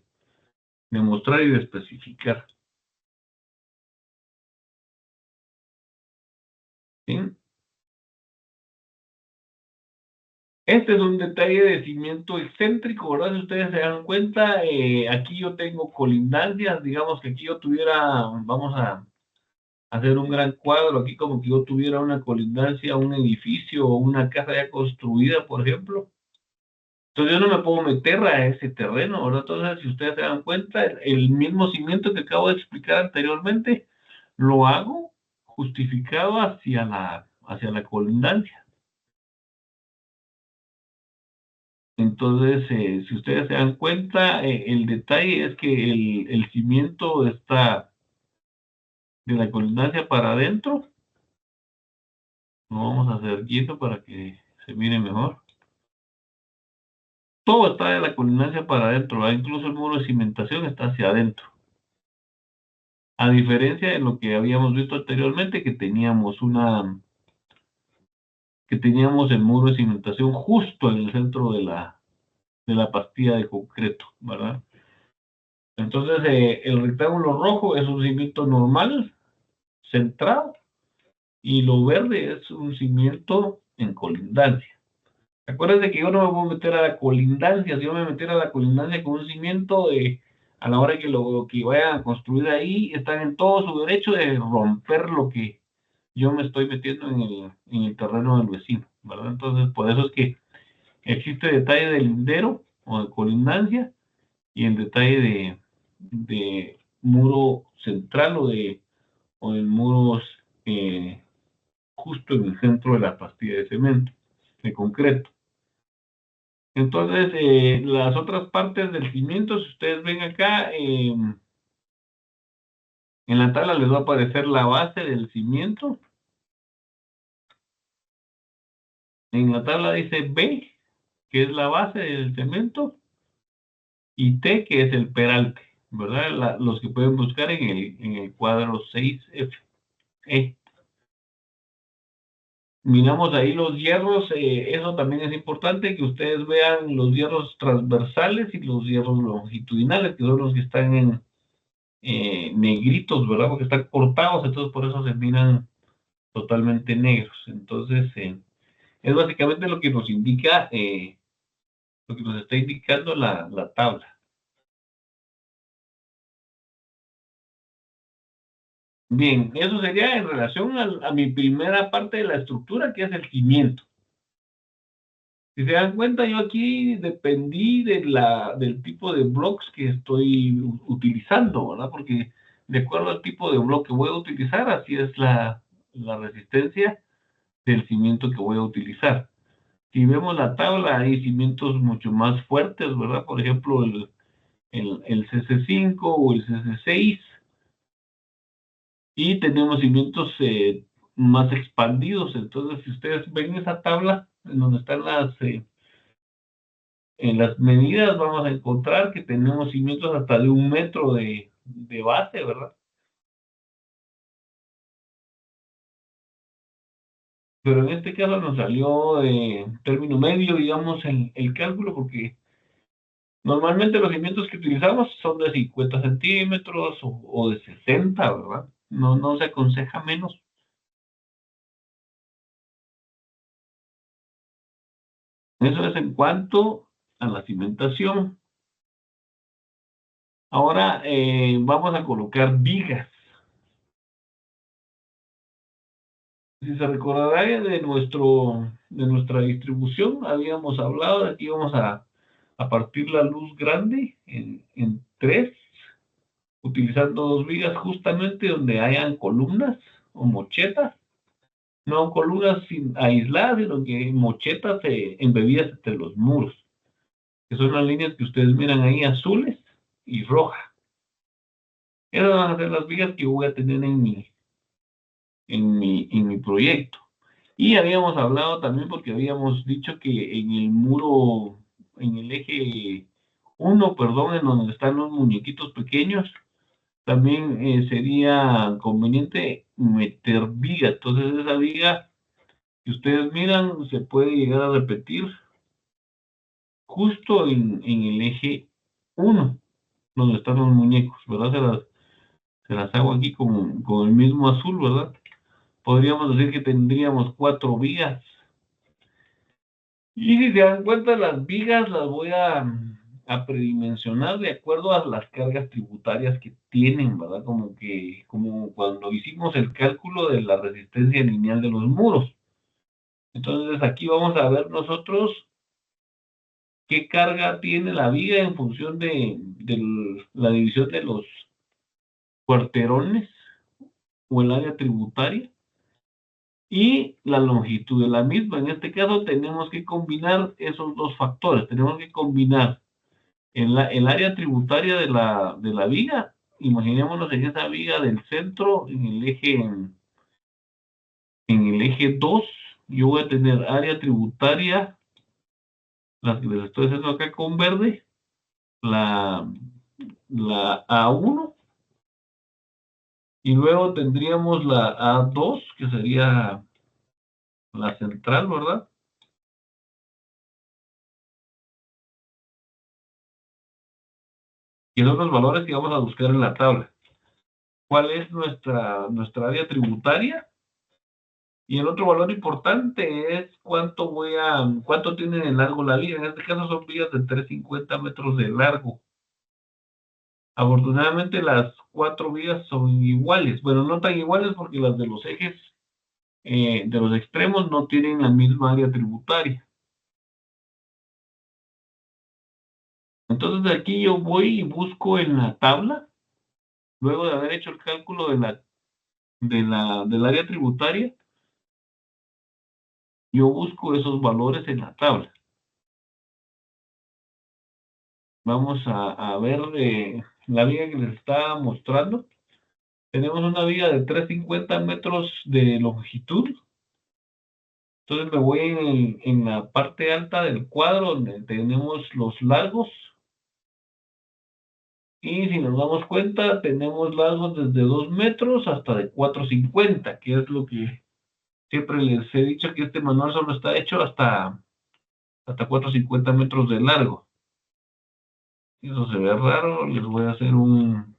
mostrar y de especificar. ¿Sí? Este es un detalle de cimiento excéntrico, ¿verdad? Si ustedes se dan cuenta, aquí yo tengo colindancias, digamos que aquí yo tuviera, vamos a hacer un gran cuadro, aquí como que yo tuviera una colindancia, un edificio o una casa ya construida, por ejemplo. Entonces yo no me puedo meter a ese terreno, ¿verdad? Entonces, si ustedes se dan cuenta, el mismo cimiento que acabo de explicar anteriormente, lo hago justificado hacia la colindancia. Entonces, si ustedes se dan cuenta, el detalle es que el cimiento está de la colindancia para adentro. Lo vamos a hacer quieto para que se mire mejor. Todo está de la colindancia para adentro, ¿verdad? Incluso el muro de cimentación está hacia adentro. A diferencia de lo que habíamos visto anteriormente, que teníamos el muro de cimentación justo en el centro de la pastilla de concreto, ¿verdad? Entonces, el rectángulo rojo es un cimiento normal, centrado, y lo verde es un cimiento en colindancia. Acuérdense que yo no me voy a meter a la colindancia. Si yo me metiera a la colindancia con un cimiento, a la hora que lo que vayan a construir ahí, están en todo su derecho de romper lo que yo me estoy metiendo en el terreno del vecino, ¿verdad? Entonces, por eso es que existe detalle de lindero o de colindancia y el detalle de muro central o de muros justo en el centro de la pastilla de cemento, de concreto. Entonces, las otras partes del cimiento, si ustedes ven acá, en la tabla les va a aparecer la base del cimiento. En la tabla dice B, que es la base del cemento, y T, que es el peralte, ¿verdad? Los que pueden buscar en el cuadro 6F. Miramos ahí los hierros, eso también es importante que ustedes vean los hierros transversales y los hierros longitudinales, que son los que están en negritos, ¿verdad? Porque están cortados, entonces por eso se miran totalmente negros. Entonces, es básicamente lo que nos indica, lo que nos está indicando la tabla. Bien, eso sería en relación a mi primera parte de la estructura, que es el cimiento. Si se dan cuenta, yo aquí dependí del tipo de blocks que estoy utilizando, ¿verdad? Porque de acuerdo al tipo de bloque que voy a utilizar, así es la resistencia del cimiento que voy a utilizar. Si vemos la tabla, hay cimientos mucho más fuertes, ¿verdad? Por ejemplo, el CC5 o el CC6. Y tenemos cimientos más expandidos. Entonces, si ustedes ven esa tabla, en donde están en las medidas, vamos a encontrar que tenemos cimientos hasta de 1 metro de base, ¿verdad? Pero en este caso nos salió de término medio, digamos, el cálculo, porque normalmente los cimientos que utilizamos son de 50 centímetros o de 60, ¿verdad? No se aconseja menos. Eso es en cuanto a la cimentación. Ahora vamos a colocar vigas. Si se recordará de nuestra distribución, habíamos hablado de que íbamos a partir la luz grande en tres, utilizando dos vigas justamente donde hayan columnas o mochetas, no columnas aisladas, sino que mochetas embebidas entre los muros, que son las líneas que ustedes miran ahí, azules y rojas. Esas van a ser las vigas que voy a tener en mi proyecto. Y habíamos hablado también porque habíamos dicho que en el muro, en el eje 1, perdón, en donde están los muñequitos pequeños, también sería conveniente meter viga. Entonces esa viga que ustedes miran se puede llegar a repetir justo en el eje 1, donde están los muñecos, ¿verdad? Se las hago aquí con el mismo azul, ¿verdad? Podríamos decir que tendríamos 4 vigas. Y si se dan cuenta, las vigas las voy a predimensionar de acuerdo a las cargas tributarias que tienen, ¿verdad? Como cuando hicimos el cálculo de la resistencia lineal de los muros. Entonces aquí vamos a ver nosotros qué carga tiene la viga en función de la división de los cuarterones o el área tributaria y la longitud de la misma. En este caso tenemos que combinar esos dos factores. Tenemos que combinar el área tributaria de la viga. Imaginémonos en esa viga del centro, en el eje 2, yo voy a tener área tributaria, las que les estoy haciendo acá con verde, la A1, y luego tendríamos la A2, que sería la central, ¿verdad? Y son los valores que vamos a buscar en la tabla. ¿Cuál es nuestra área tributaria? Y el otro valor importante es cuánto tiene de largo la viga. En este caso son vigas de 350 metros de largo. Afortunadamente las 4 vigas son iguales. Bueno, no tan iguales porque las de los ejes de los extremos no tienen la misma área tributaria. Entonces aquí yo voy y busco en la tabla, luego de haber hecho el cálculo del área tributaria, yo busco esos valores en la tabla. Vamos a ver la viga que les estaba mostrando. Tenemos una viga de 350 metros de longitud. Entonces me voy en la parte alta del cuadro donde tenemos los largos. Y si nos damos cuenta, tenemos largos desde 2 metros hasta de 4,50, que es lo que siempre les he dicho, que este manual solo está hecho hasta 4,50 metros de largo. Eso se ve raro, les voy a hacer un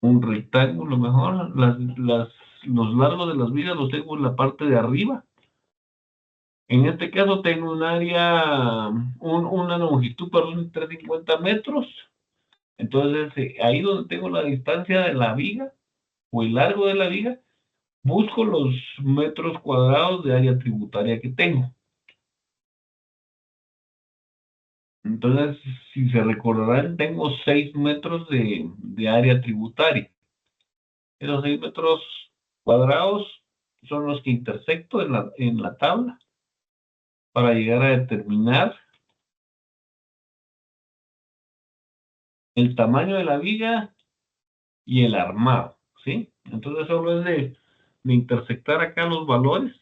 rectángulo mejor. Los largos de las vigas los tengo en la parte de arriba. En este caso tengo una longitud, perdón, de 350 metros. Entonces, ahí donde tengo la distancia de la viga o el largo de la viga, busco los metros cuadrados de área tributaria que tengo. Entonces, si se recordarán, tengo 6 metros de área tributaria. Esos 6 metros cuadrados son los que intersecto en la tabla para llegar a determinar el tamaño de la viga y el armado, ¿sí? Entonces solo es de intersectar acá los valores.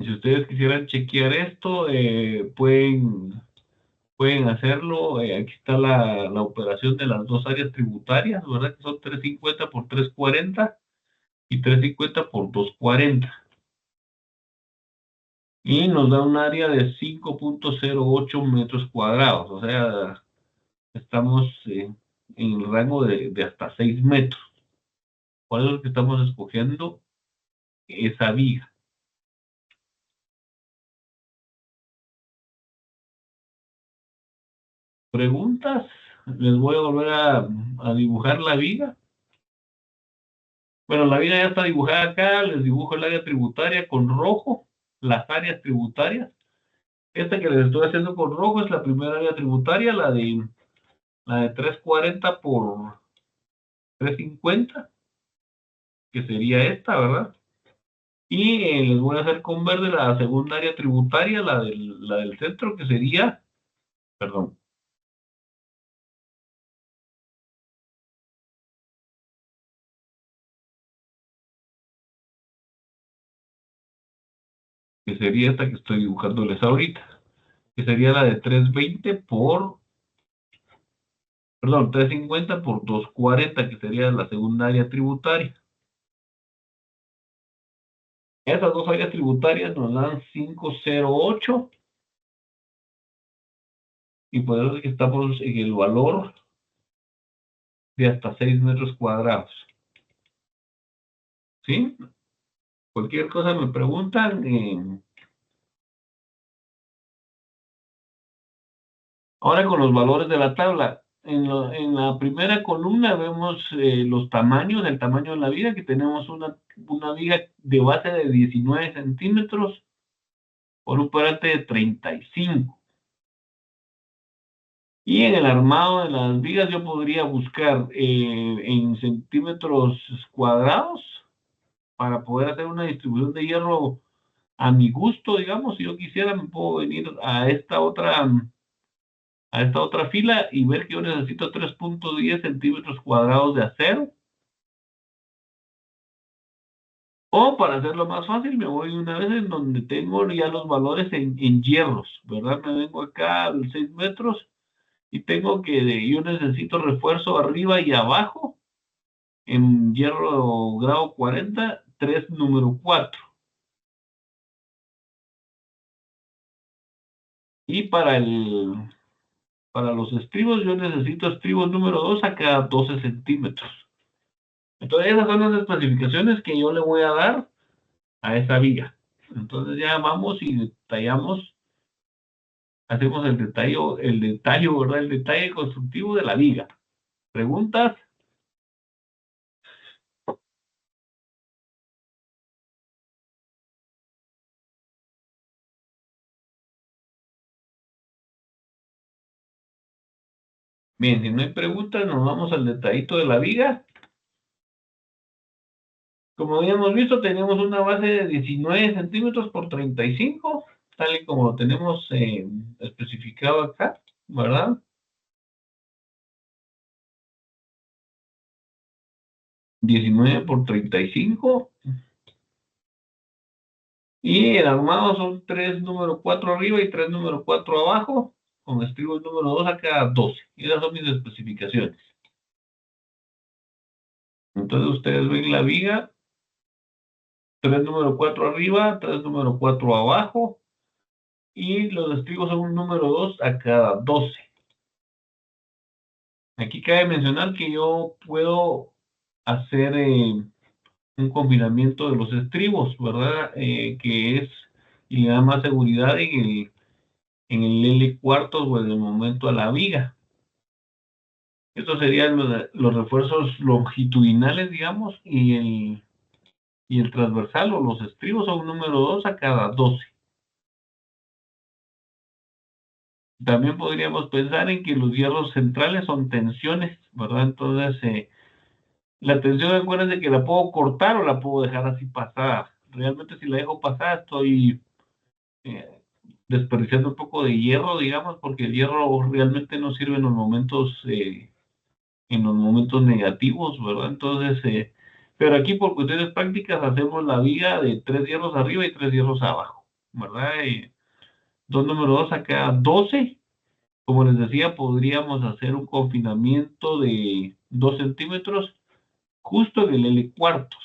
Si ustedes quisieran chequear esto, pueden hacerlo. Aquí está la operación de las dos áreas tributarias, ¿verdad? Que son 350 por 340 y 350 por 240. Y nos da un área de 5,08 metros cuadrados. O sea, estamos en el rango de hasta 6 metros. Por eso es que estamos escogiendo esa viga. ¿Preguntas? Les voy a volver a dibujar la viga. Bueno, la viga ya está dibujada acá. Les dibujo el área tributaria con rojo, las áreas tributarias. Esta que les estoy haciendo con rojo es la primera área tributaria, la de 340 por 350, que sería esta, ¿verdad? Y les voy a hacer con verde la segunda área tributaria, la del centro, que sería, perdón, que sería esta que estoy dibujándoles ahorita, que sería la de 320 por, perdón, 350 por 240, que sería la segunda área tributaria. Esas dos áreas tributarias nos dan 508, y por eso es que estamos en el valor de hasta 6 metros cuadrados. ¿Sí? Cualquier cosa me preguntan. Ahora con los valores de la tabla. En la primera columna vemos los tamaños, el tamaño de la viga, que tenemos una viga de base de 19 centímetros por un cuadrante de 35. Y en el armado de las vigas yo podría buscar en centímetros cuadrados para poder hacer una distribución de hierro a mi gusto, digamos. Si yo quisiera, me puedo venir a esta otra fila y ver que yo necesito 3.10 centímetros cuadrados de acero. O para hacerlo más fácil, me voy una vez en donde tengo ya los valores en hierros, ¿verdad? Me vengo acá a los 6 metros y tengo que yo necesito refuerzo arriba y abajo en hierro grado 40, 3 número 4. Y para los estribos yo necesito estribos número 2 a cada 12 centímetros. Entonces esas son las especificaciones que yo le voy a dar a esa viga. Entonces ya vamos y detallamos, hacemos el detalle, ¿verdad? El detalle constructivo de la viga. ¿Preguntas? Bien, si no hay preguntas, nos vamos al detallito de la viga. Como habíamos visto, tenemos una base de 19 centímetros por 35, tal y como lo tenemos especificado acá, ¿verdad? 19 por 35. Y el armado son 3 número 4 arriba y 3 número 4 abajo, con estribos número 2 a cada 12. Y esas son mis especificaciones. Entonces ustedes ven la viga, 3 número 4 arriba, 3 número 4 abajo, y los estribos son un número 2 a cada 12. Aquí cabe mencionar que yo puedo hacer un combinamiento de los estribos, ¿verdad? Que es, y le da más seguridad en el L cuartos o en el momento a la viga. Estos serían los refuerzos longitudinales, digamos, y el transversal o los estribos son un número 2 a cada 12. También podríamos pensar en que los hierros centrales son tensiones, ¿verdad? Entonces, la tensión, acuérdense que la puedo cortar o la puedo dejar así pasada. Realmente si la dejo pasada estoy eh, desperdiciando un poco de hierro, digamos, porque el hierro realmente no sirve en los momentos negativos, ¿verdad? Entonces, pero aquí por cuestiones prácticas hacemos la viga de 3 hierros arriba y 3 hierros abajo, ¿verdad? Dos número 2 a cada 12. Como les decía, podríamos hacer un confinamiento de 2 centímetros justo en el L cuartos.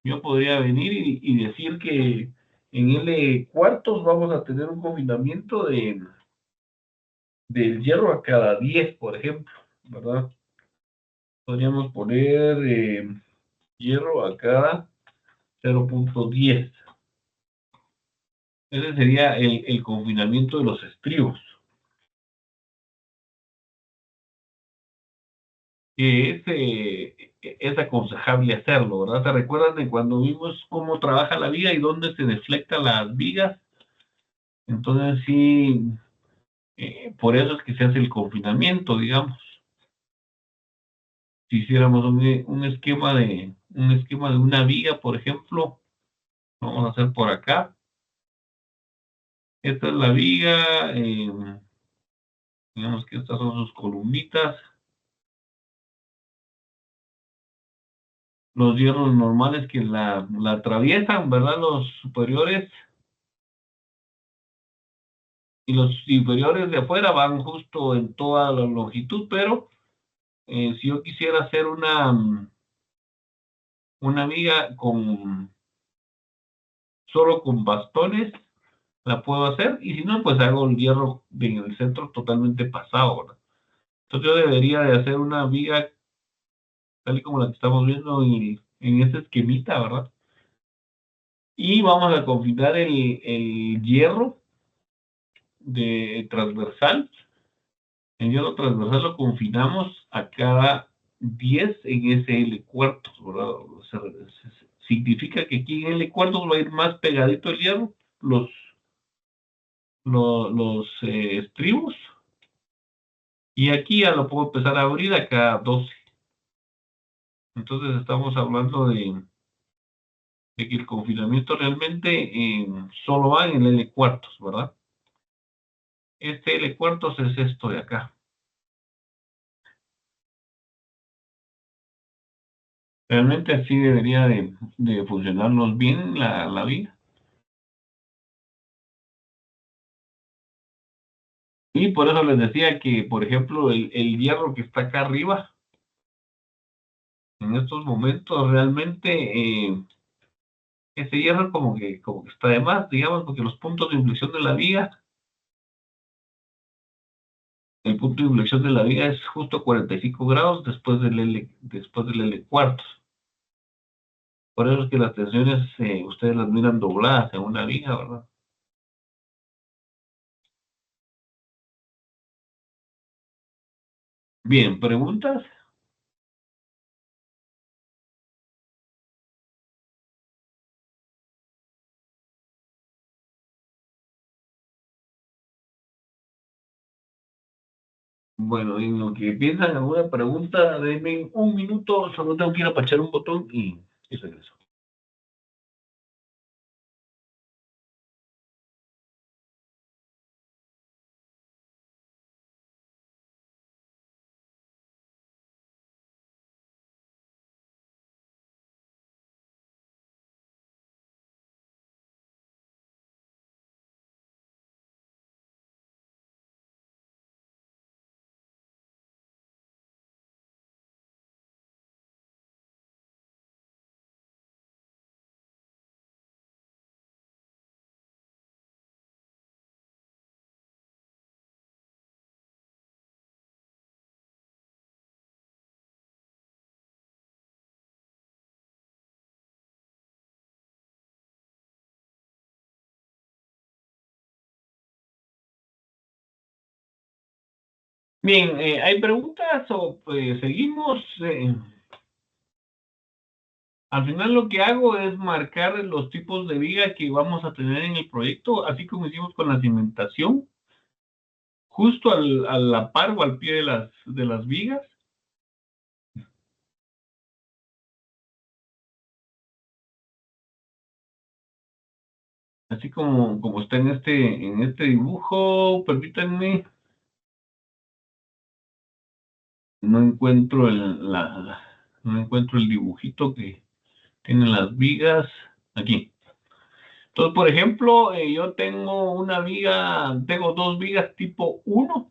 Yo podría venir y decir que en L cuartos vamos a tener un confinamiento del hierro a cada 10, por ejemplo, ¿verdad? Podríamos poner hierro a cada 0.10. Ese sería el confinamiento de los estribos. Que es aconsejable hacerlo, ¿verdad? ¿Se recuerdan de cuando vimos cómo trabaja la viga y dónde se deflectan las vigas? Entonces sí, por eso es que se hace el confinamiento, digamos. Si hiciéramos un esquema de una viga, por ejemplo, vamos a hacer por acá. Esta es la viga, digamos que estas son sus columnitas. Los hierros normales que la atraviesan, ¿verdad? Los superiores y los inferiores de afuera van justo en toda la longitud, pero si yo quisiera hacer una viga solo con bastones, la puedo hacer, y si no, pues hago el hierro en el centro totalmente pasado, ¿verdad? Entonces yo debería de hacer una viga tal y como la que estamos viendo en este esquemita, ¿verdad? Y vamos a confinar el hierro de transversal. El hierro transversal lo confinamos a cada 10 en SL cuartos, ¿verdad? O sea, significa que aquí en L cuartos va a ir más pegadito el hierro, los estribos, y aquí ya lo puedo empezar a abrir a cada 12. Entonces estamos hablando de que el confinamiento realmente solo va en el L cuartos, ¿verdad? Este L cuartos es esto de acá. Realmente así debería de funcionarnos bien la viga. Y por eso les decía que, por ejemplo, el hierro que está acá arriba, en estos momentos, realmente ese hierro como que está de más, digamos, porque los puntos de inflexión de la viga, el punto de inflexión de la viga es justo 45 grados después del L cuartos. Por eso es que las tensiones ustedes las miran dobladas en una viga, ¿verdad? Bien, ¿preguntas? Bueno, en lo que piensan alguna pregunta, denme un minuto, solo tengo que ir a pachar un botón y regreso. Bien, ¿hay preguntas o pues seguimos? Al final lo que hago es marcar los tipos de viga que vamos a tener en el proyecto, así como hicimos con la cimentación, justo a la par o al pie de las vigas. Así como está en este dibujo, permítanme, no encuentro no encuentro el dibujito que tienen las vigas aquí. Entonces, por ejemplo, yo tengo dos vigas tipo 1.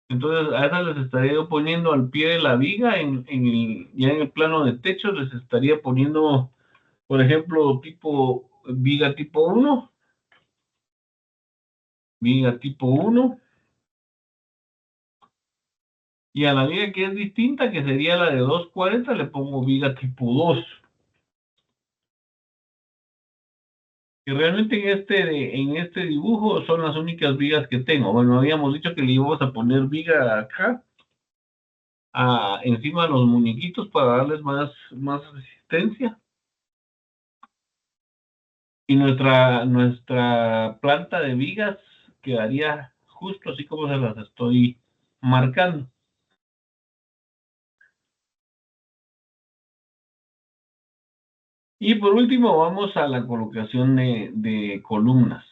Entonces, a esas les estaría yo poniendo al pie de la viga, ya en el plano de techo, les estaría poniendo, por ejemplo, viga tipo 1, viga tipo 1, y a la viga que es distinta, que sería la de 240, le pongo viga tipo 2. Y realmente en este dibujo son las únicas vigas que tengo. Bueno, habíamos dicho que le íbamos a poner viga acá, encima de los muñequitos para darles más resistencia. Y nuestra planta de vigas quedaría justo así como se las estoy marcando. Y por último vamos a la colocación de columnas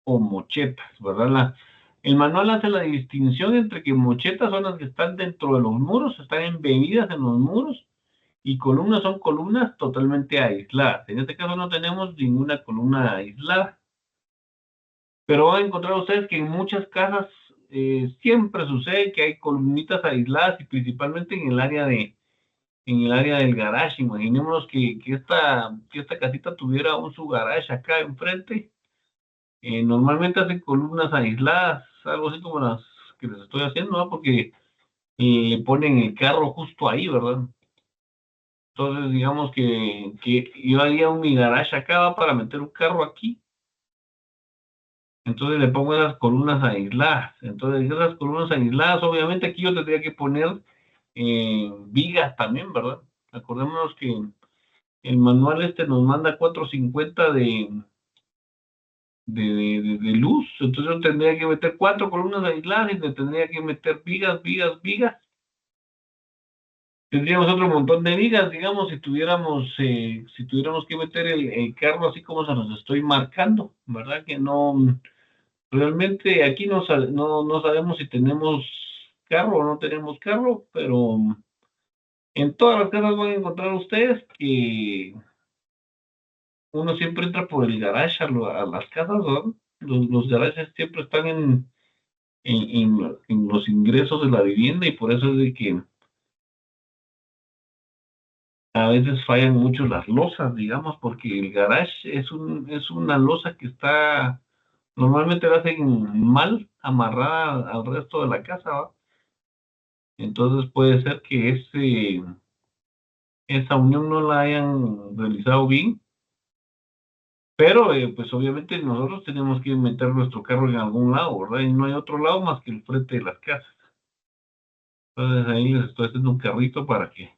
o mochetas, ¿verdad? El manual hace la distinción entre que mochetas son las que están dentro de los muros, están embebidas en los muros, y columnas son columnas totalmente aisladas. En este caso no tenemos ninguna columna aislada. Pero van a encontrar ustedes que en muchas casas siempre sucede que hay columnitas aisladas y principalmente en el área del garage. Imaginémonos que esta casita tuviera su garage acá enfrente. Normalmente hacen columnas aisladas, algo así como las que les estoy haciendo, ¿no? Porque le ponen el carro justo ahí, ¿verdad? Entonces, digamos que yo haría mi garage acá ¿va? Para meter un carro aquí. Entonces le pongo esas columnas aisladas. Entonces, esas columnas aisladas, obviamente aquí yo tendría que poner vigas también, ¿verdad? Acordémonos que el manual nos manda 450 de luz. Entonces yo tendría que meter 4 columnas aisladas y le tendría que meter vigas. Tendríamos otro montón de vigas, digamos, si tuviéramos que meter el carro así como se nos estoy marcando, ¿verdad? Que no, realmente aquí no sabemos si tenemos carro o no tenemos carro, pero en todas las casas van a encontrar ustedes que uno siempre entra por el garage a las casas, ¿verdad? Los garages siempre están en los ingresos de la vivienda y por eso es de que a veces fallan mucho las losas, digamos, porque el garage es una losa que está, normalmente la hacen mal amarrada al resto de la casa, ¿va? Entonces puede ser que esa unión no la hayan realizado bien, pero pues obviamente nosotros tenemos que meter nuestro carro en algún lado, ¿verdad? Y no hay otro lado más que el frente de las casas. Entonces ahí les estoy haciendo un carrito para que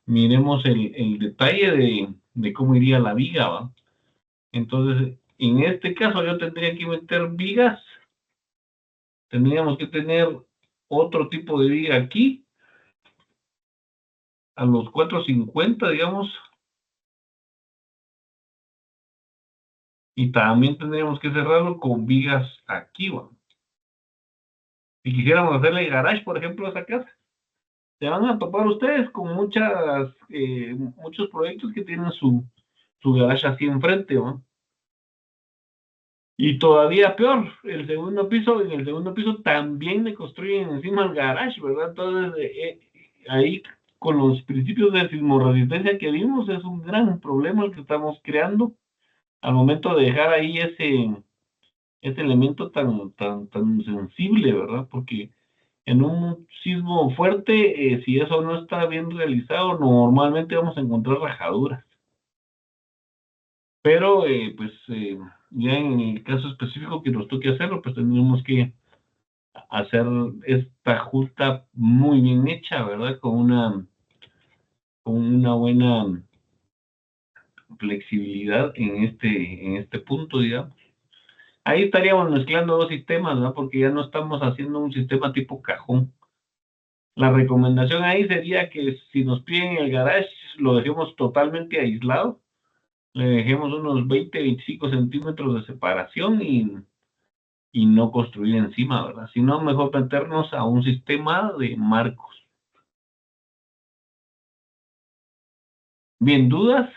miremos el detalle de cómo iría la viga, ¿va? Entonces, en este caso yo tendría que meter vigas, tendríamos que tener otro tipo de viga aquí, a los 450, digamos, y también tendríamos que cerrarlo con vigas aquí, ¿va? Si quisiéramos hacerle garage, por ejemplo, a esa casa, se van a topar ustedes con muchos proyectos que tienen su garage así enfrente, ¿no? Y todavía peor, en el segundo piso también le construyen encima el garage, ¿verdad? Entonces, ahí con los principios de sismoresistencia que vimos, es un gran problema el que estamos creando al momento de dejar ahí ese elemento tan sensible, ¿verdad? Porque en un sismo fuerte, si eso no está bien realizado, normalmente vamos a encontrar rajaduras. Pero, pues, ya en el caso específico que nos toque hacerlo, pues tendríamos que hacer esta justa muy bien hecha, ¿verdad? Con una buena flexibilidad en este punto, digamos. Ahí estaríamos mezclando dos sistemas, ¿verdad? Porque ya no estamos haciendo un sistema tipo cajón. La recomendación ahí sería que si nos piden el garage, lo dejemos totalmente aislado, le dejemos unos 20-25 centímetros de separación y no construir encima, ¿verdad? Si no, mejor meternos a un sistema de marcos. Bien, ¿dudas?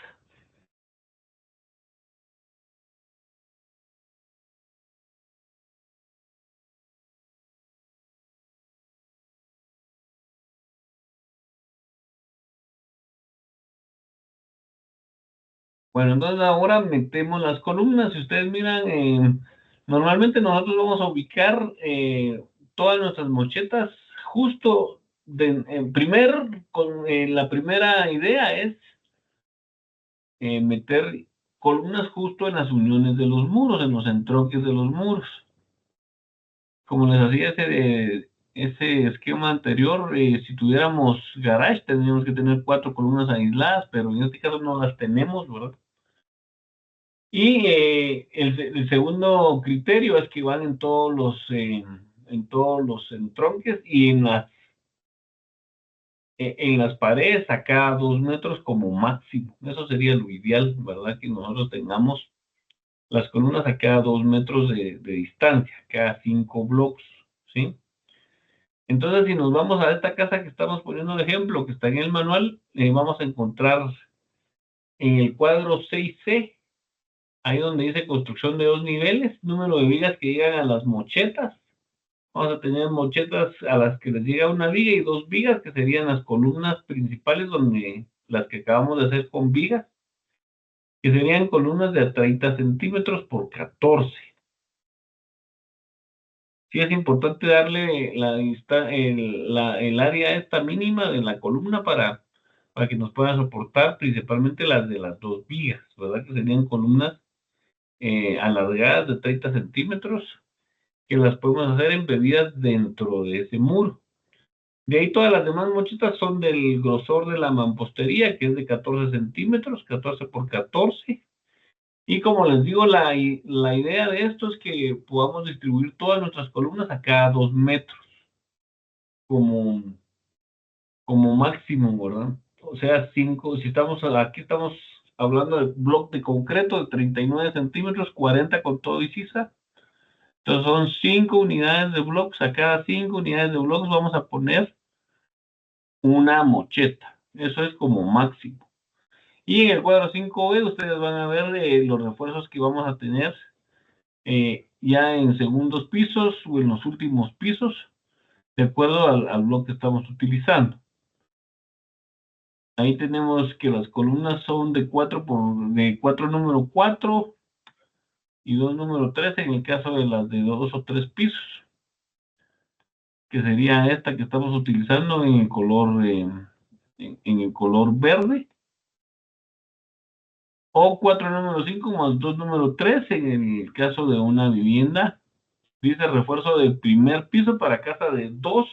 Bueno, entonces ahora metemos las columnas. Si ustedes miran, normalmente nosotros vamos a ubicar todas nuestras mochetas justo la primera idea es meter columnas justo en las uniones de los muros, en los entronques de los muros. Como les hacía ese esquema anterior, si tuviéramos garage tendríamos que tener 4 columnas aisladas, pero en este caso no las tenemos, ¿verdad? Y el segundo criterio es que van en todos los entronques y en las paredes a cada 2 metros como máximo. Eso sería lo ideal, ¿verdad? Que nosotros tengamos las columnas a cada 2 metros de distancia, cada 5 blocks, ¿sí? Entonces, si nos vamos a esta casa que estamos poniendo de ejemplo, que está en el manual, vamos a encontrar en el cuadro 6C, ahí donde dice construcción de 2 niveles, número de vigas que llegan a las mochetas. Vamos a tener mochetas a las que les llega una viga y 2 vigas, que serían las columnas principales, donde las que acabamos de hacer con vigas, que serían columnas de 30 centímetros por 14. Sí es importante darle el área esta mínima de la columna para que nos puedan soportar principalmente las de las 2 vigas, ¿verdad? Que serían columnas alargadas de 30 centímetros, que las podemos hacer embebidas dentro de ese muro. De ahí todas las demás mochitas son del grosor de la mampostería, que es de 14 centímetros, 14 por 14. Y como les digo, la idea de esto es que podamos distribuir todas nuestras columnas a cada 2 metros, como máximo, ¿verdad? O sea, 5, si aquí estamos hablando de bloque de concreto de 39 centímetros, 40 con todo y sisa. Entonces son 5 unidades de blocks, a cada 5 unidades de blocks vamos a poner una mocheta. Eso es como máximo. Y en el cuadro 5B ustedes van a ver los refuerzos que vamos a tener ya en segundos pisos o en los últimos pisos, de acuerdo al bloque que estamos utilizando. Ahí tenemos que las columnas son de 4 número 4 y 2 número 3 en el caso de las de 2 o 3 pisos, que sería esta que estamos utilizando en el color verde, o 4 número 5 más 2 número 3 en el caso de una vivienda. Dice refuerzo del primer piso para casa de 2,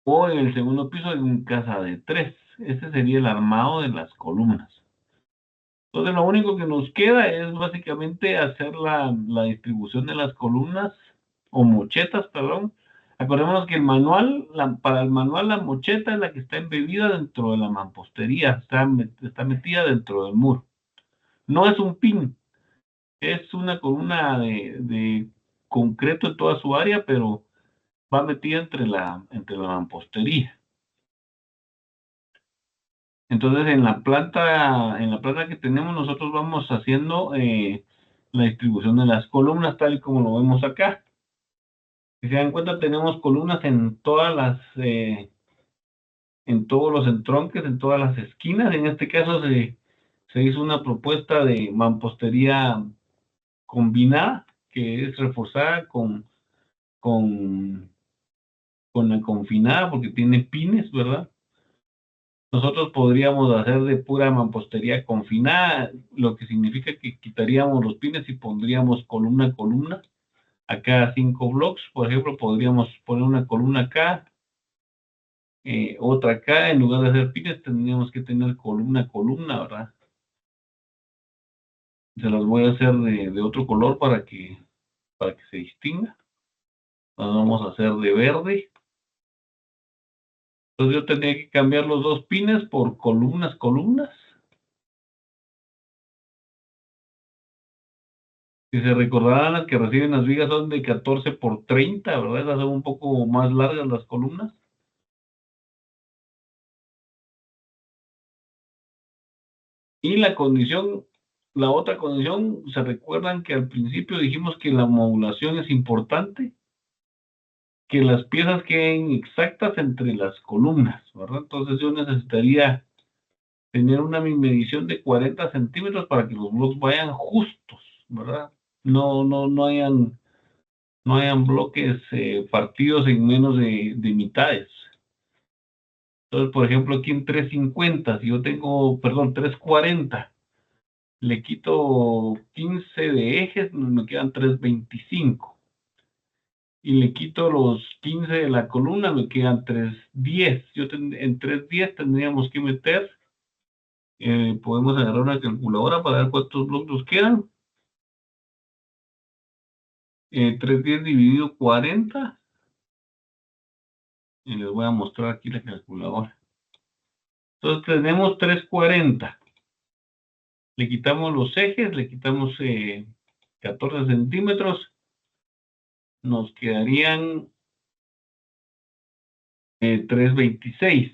o en el segundo piso en casa de 3. Ese sería el armado de las columnas. Entonces lo único que nos queda es básicamente hacer la distribución de las columnas, o mochetas, perdón. Acordémonos que para el manual la mocheta es la que está embebida dentro de la mampostería, está metida dentro del muro. No es un pin, es una columna de concreto en toda su área, pero va metida entre la mampostería. Entonces en la planta que tenemos nosotros vamos haciendo la distribución de las columnas tal y como lo vemos acá. Si se dan cuenta, tenemos columnas en todos los entronques, en todas las esquinas. En este caso se hizo una propuesta de mampostería combinada, que es reforzada con la confinada, porque tiene pines, ¿verdad? Nosotros podríamos hacer de pura mampostería confinada, lo que significa que quitaríamos los pines y pondríamos columna a columna a cada 5 blocks. Por ejemplo, podríamos poner una columna acá, otra acá. En lugar de hacer pines, tendríamos que tener columna a columna, ¿verdad? Se las voy a hacer de otro color para que se distinga. Las vamos a hacer de verde. Entonces yo tendría que cambiar los 2 pines por columnas. Si se recordarán, las que reciben las vigas son de 14 por 30, ¿verdad? Esas son un poco más largas las columnas. Y la otra condición, se recuerdan que al principio dijimos que la modulación es importante, que las piezas queden exactas entre las columnas, ¿verdad? Entonces yo necesitaría tener una medición de 40 centímetros para que los bloques vayan justos, ¿verdad? No hayan bloques partidos en menos de mitades. Entonces, por ejemplo, aquí en 350, si yo tengo, perdón, 340, le quito 15 de ejes, me quedan 325. Y le quito los 15 de la columna, me quedan 310. En 310 tendríamos que meter, podemos agarrar una calculadora para ver cuántos bloques nos quedan. 310 dividido 40. Y les voy a mostrar aquí la calculadora. Entonces tenemos 340. Le quitamos los ejes, le quitamos 14 centímetros. Nos quedarían 326.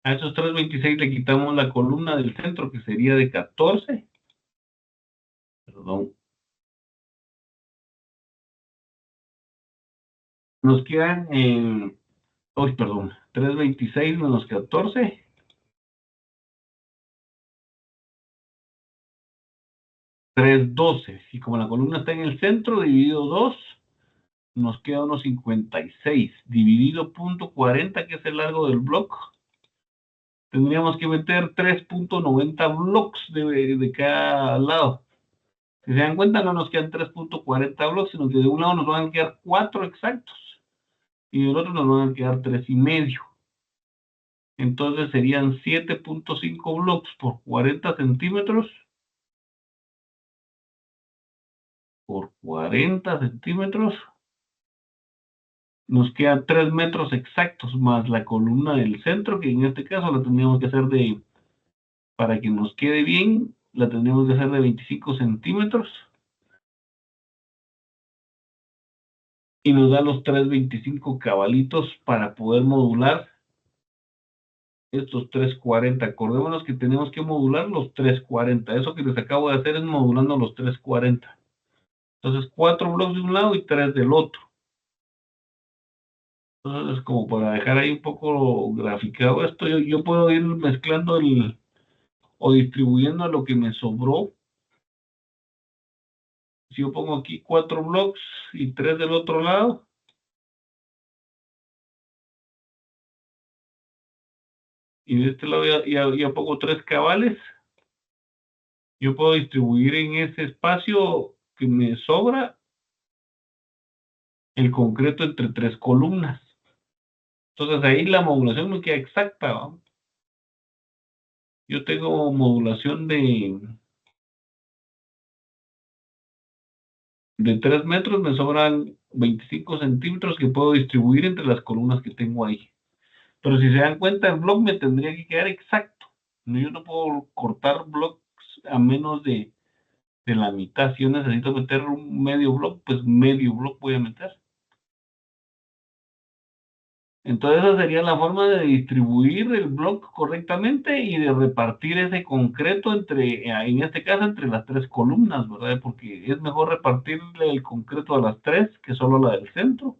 A esos 326 le quitamos la columna del centro, que sería de 14. Perdón. Nos quedan, perdón, 326 menos 14. 312. Y como la columna está en el centro, dividido 2, nos queda unos 56. Dividido .40, que es el largo del bloque. Tendríamos que meter 3.90 blocks de cada lado. Si se dan cuenta, no nos quedan 3.40 blocks, sino que de un lado nos van a quedar 4 exactos. Y del otro nos van a quedar 3,5. Entonces serían 7.5 blocks por 40 centímetros. Por 40 centímetros. Nos quedan 3 metros exactos más la columna del centro, que en este caso la tendríamos que hacer para que nos quede bien, la tendríamos que hacer de 25 centímetros. Y nos da los 325 cabalitos para poder modular estos 340. Acordémonos que tenemos que modular los 340. Eso que les acabo de hacer es modulando los 340. Entonces 4 bloques de un lado y 3 del otro. Entonces, como para dejar ahí un poco graficado esto, yo puedo ir mezclando o distribuyendo lo que me sobró. Si yo pongo aquí 4 bloques y 3 del otro lado, y de este lado ya pongo 3 cabales, yo puedo distribuir en ese espacio que me sobra el concreto entre 3 columnas. Entonces ahí la modulación me queda exacta, ¿no? Yo tengo modulación de 3 metros, me sobran 25 centímetros que puedo distribuir entre las columnas que tengo ahí. Pero si se dan cuenta, el bloque me tendría que quedar exacto. Yo no puedo cortar blocks a menos de la mitad. Si yo necesito meter un medio bloque, pues medio bloque voy a meter. Entonces esa sería la forma de distribuir el bloque correctamente y de repartir ese concreto en este caso, entre las 3 columnas, ¿verdad? Porque es mejor repartirle el concreto a las 3 que solo a la del centro.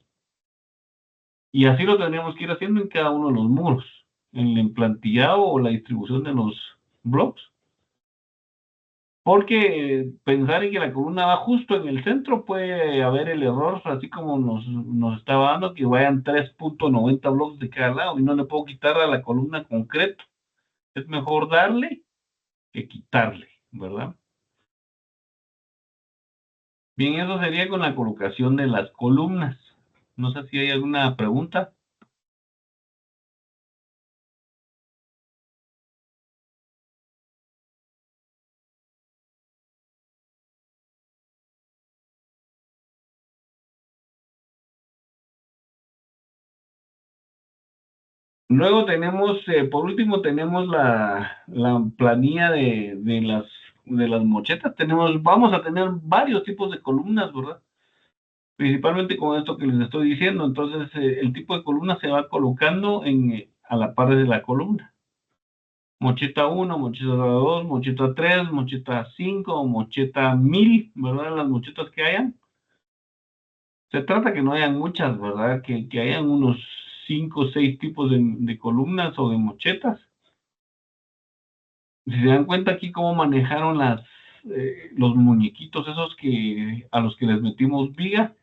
Y así lo tendríamos que ir haciendo en cada uno de los muros, en el emplantillado o la distribución de los blocks. Porque pensar en que la columna va justo en el centro puede haber el error, así como nos estaba dando, que vayan 3.90 blocks de cada lado y no le puedo quitar a la columna concreto. Es mejor darle que quitarle, ¿verdad? Bien, eso sería con la colocación de las columnas. No sé si hay alguna pregunta. Luego tenemos, por último, tenemos la planilla de las mochetas. Vamos a tener varios tipos de columnas, ¿verdad? Principalmente con esto que les estoy diciendo. Entonces, el tipo de columna se va colocando a la par de la columna. Mocheta 1, mocheta 2, mocheta 3, mocheta 5, mocheta 1000, ¿verdad? Las mochetas que hayan. Se trata que no hayan muchas, ¿verdad? Que hayan unos 5 o 6 tipos de columnas o de mochetas. Si se dan cuenta aquí cómo manejaron los muñequitos esos a los que les metimos viga,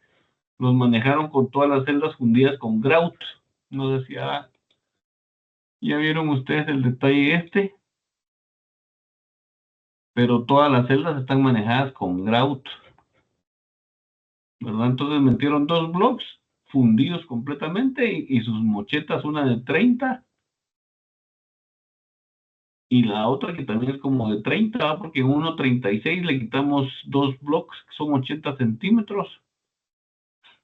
los manejaron con todas las celdas fundidas con grout. No sé si Ya vieron ustedes el detalle pero todas las celdas están manejadas con grout, ¿verdad? Entonces metieron 2 blocks fundidos completamente y sus mochetas, una de 30 y la otra que también es como de 30, ¿va? Porque en 1.36 le quitamos 2 blocks, que son 80 centímetros.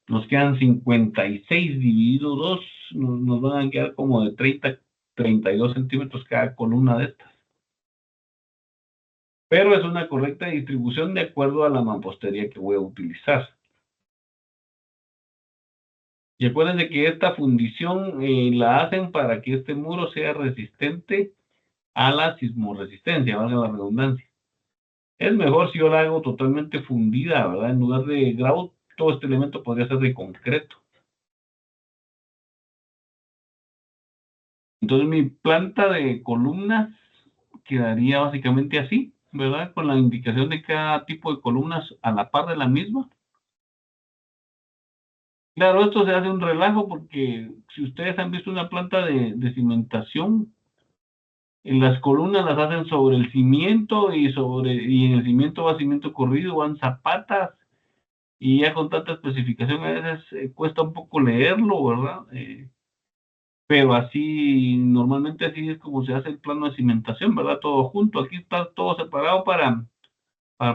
Nos quedan 56 dividido 2, nos van a quedar como de 30, 32 centímetros cada columna de estas. Pero es una correcta distribución de acuerdo a la mampostería que voy a utilizar. Y acuérdense que esta fundición la hacen para que este muro sea resistente a la sismoresistencia, valga la redundancia. Es mejor si yo la hago totalmente fundida, ¿verdad? En lugar de grout, todo este elemento podría ser de concreto. Entonces mi planta de columnas quedaría básicamente así, ¿verdad? Con la indicación de cada tipo de columnas a la par de la misma. Claro, esto se hace un relajo porque si ustedes han visto una planta de cimentación, en las columnas las hacen sobre el cimiento y en el cimiento va cimiento corrido, van zapatas y ya con tanta especificación a veces cuesta un poco leerlo, ¿verdad? Pero así, normalmente así es como se hace el plano de cimentación, ¿verdad? Todo junto, aquí está todo separado para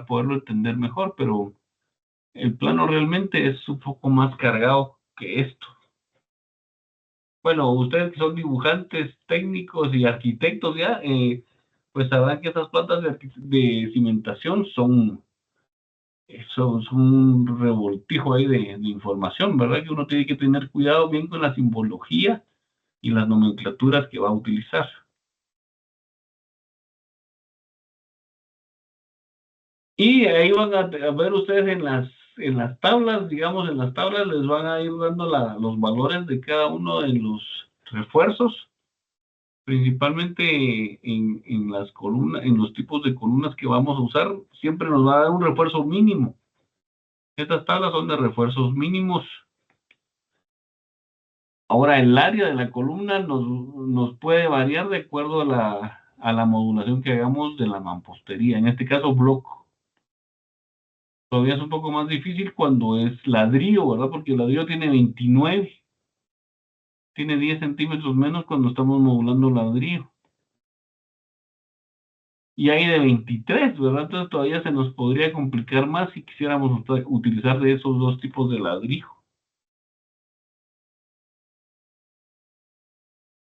poderlo entender mejor, pero el plano realmente es un poco más cargado que esto. Bueno, ustedes que son dibujantes técnicos y arquitectos ya, pues sabrán que esas plantas de cimentación son un revoltijo ahí de información, ¿verdad? Que uno tiene que tener cuidado bien con la simbología y las nomenclaturas que va a utilizar. Y ahí van a ver ustedes en las tablas, digamos, en las tablas les van a ir dando los valores de cada uno de los refuerzos, principalmente en las columnas, en los tipos de columnas que vamos a usar, siempre nos va a dar un refuerzo mínimo. Estas tablas son de refuerzos mínimos. Ahora, el área de la columna nos puede variar de acuerdo a la modulación que hagamos de la mampostería, en este caso bloco. Todavía es un poco más difícil cuando es ladrillo, ¿verdad? Porque el ladrillo tiene 29, tiene 10 centímetros menos cuando estamos modulando ladrillo. Y hay de 23, ¿verdad? Entonces todavía se nos podría complicar más si quisiéramos utilizar de esos dos tipos de ladrillo.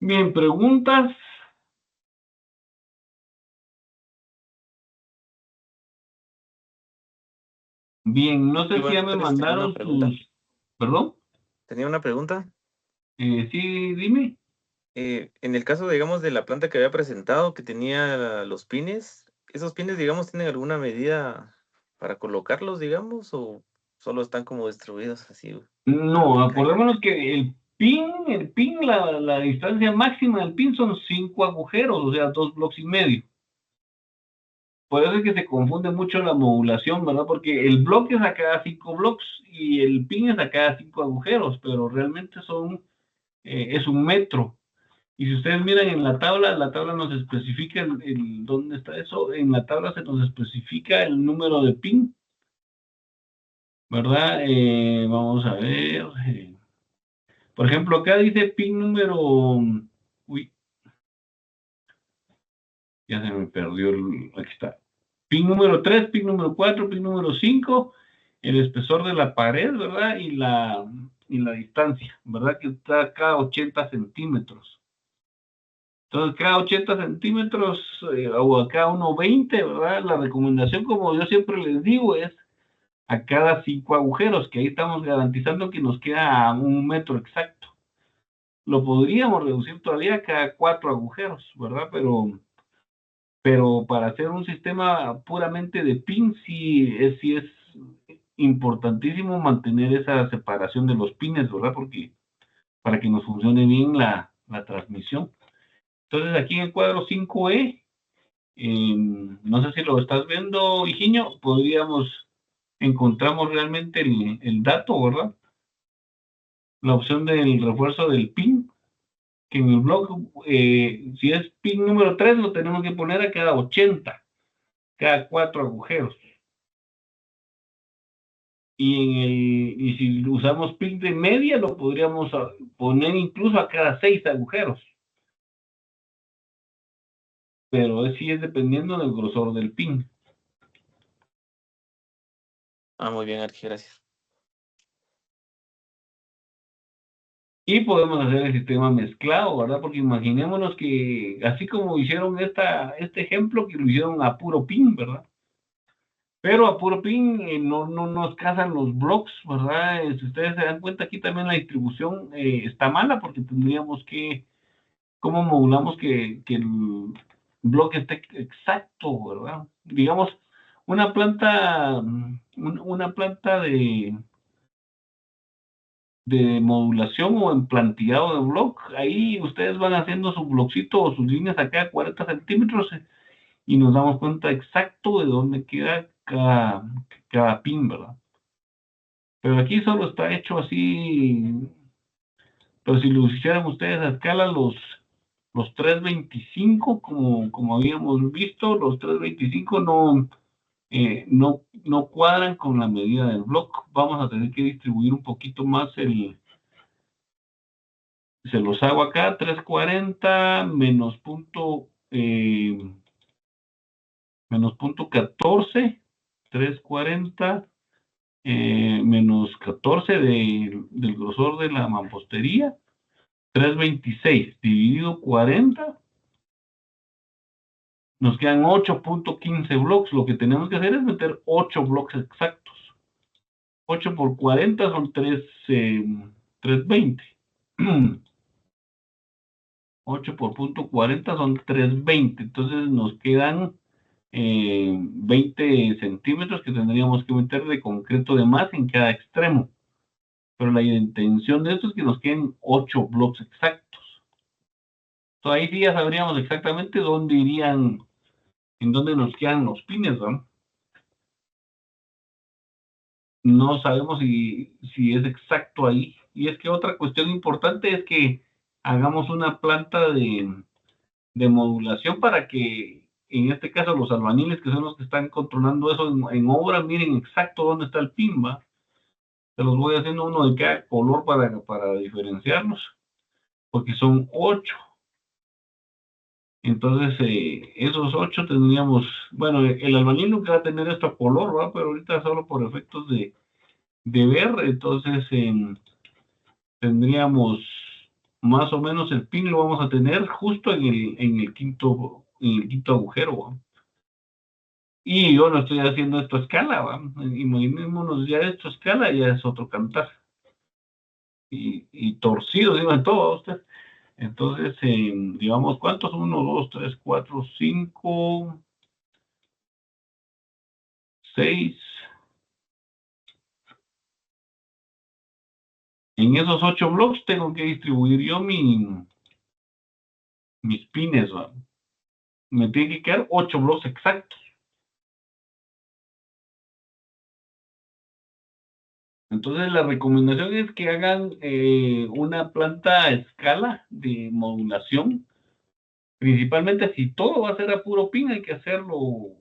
Bien, preguntas. Bien, no sé si ya me Tenía una mandaron pregunta. sus... ¿Perdón? Tenía una pregunta. Sí, dime. En el caso, digamos, de la planta que había presentado, que tenía los pines, ¿esos pines, digamos, tienen alguna medida para colocarlos, digamos, o solo están como distribuidos así? No, Que caigan? acordémonos que el pin, la distancia máxima del pin son 5 agujeros, o sea, 2 bloques y medio. Por eso es que se confunde mucho la modulación, ¿verdad? Porque el bloque es a cada 5 blocks y el pin es a cada 5 agujeros, pero realmente es un metro. Y si ustedes miran en la tabla nos especifica dónde está eso. En la tabla se nos especifica el número de pin, ¿verdad? Vamos a ver. Por ejemplo, acá dice pin número... Uy, ya se me perdió aquí está. Pin número 3, pin número 4, pin número 5, el espesor de la pared, ¿verdad? Y la distancia, ¿verdad? Que está acá 80 centímetros. Entonces, cada 80 centímetros o a cada 1,20, ¿verdad? La recomendación, como yo siempre les digo, es a cada 5 agujeros, que ahí estamos garantizando que nos queda a 1 metro exacto. Lo podríamos reducir todavía a cada 4 agujeros, ¿verdad? Pero para hacer un sistema puramente de pin, sí es importantísimo mantener esa separación de los pines, ¿verdad? Porque para que nos funcione bien la transmisión. Entonces, aquí en el cuadro 5E, no sé si lo estás viendo, Higinio, encontramos realmente el dato, ¿verdad? La opción del refuerzo del pin. que en el block, si es pin número 3, lo tenemos que poner a cada 80, cada 4 agujeros. Y si usamos pin de media, lo podríamos poner incluso a cada 6 agujeros. Pero sí es dependiendo del grosor del pin. Muy bien, Arqui, gracias. Y podemos hacer el sistema mezclado, ¿verdad? Porque imaginémonos que, así como hicieron este ejemplo, que lo hicieron a puro pin, ¿verdad? Pero a puro pin no nos casan los blocks, ¿verdad? Si ustedes se dan cuenta, aquí también la distribución está mala, porque tendríamos que, ¿cómo modulamos que el bloque esté exacto, ¿verdad? Digamos, una planta de modulación o en plantillado de block, ahí ustedes van haciendo su blockcito o sus líneas acá a 40 centímetros y nos damos cuenta exacto de dónde queda cada pin, ¿verdad? Pero aquí solo está hecho así, pero si lo hicieran ustedes a escala, los 325, como habíamos visto, los 325 no cuadran con la medida del block. Vamos a tener que distribuir un poquito más se los hago acá, 340 menos punto 14, 340 menos 14 del grosor de la mampostería, 326 dividido 40, nos quedan 8.15 blocks. Lo que tenemos que hacer es meter 8 blocks exactos. 8 por 40 son 320. 8 por punto 40 son 320. Entonces nos quedan 20 centímetros que tendríamos que meter de concreto de más en cada extremo. Pero la intención de esto es que nos queden 8 blocks exactos. Entonces ahí sí ya sabríamos exactamente dónde irían, en dónde nos quedan los pines, ¿no? No sabemos si es exacto ahí. Y es que otra cuestión importante es que hagamos una planta de modulación para que, en este caso, los albañiles, que son los que están controlando eso en obra, miren exacto dónde está el pin, ¿va? Se los voy haciendo uno de cada color para diferenciarlos, porque son 8. Entonces, esos 8 tendríamos, bueno, el albañil nunca va a tener esto a color, ¿va? Pero ahorita solo por efectos de ver, entonces tendríamos más o menos el pin lo vamos a tener justo en el quinto agujero, ¿va? Y yo no estoy haciendo esto a escala, ¿va? Imaginémonos ya esto a escala, ya es otro cantar. Y torcido, digo, en todo, usted. Entonces, digamos, ¿cuántos? 1, 2, 3, 4, 5, 6. En esos 8 blocks tengo que distribuir yo mis pines, ¿va? Me tiene que quedar 8 blocks exactos. Entonces, la recomendación es que hagan una planta a escala de modulación. Principalmente si todo va a ser a puro pin, hay que hacerlo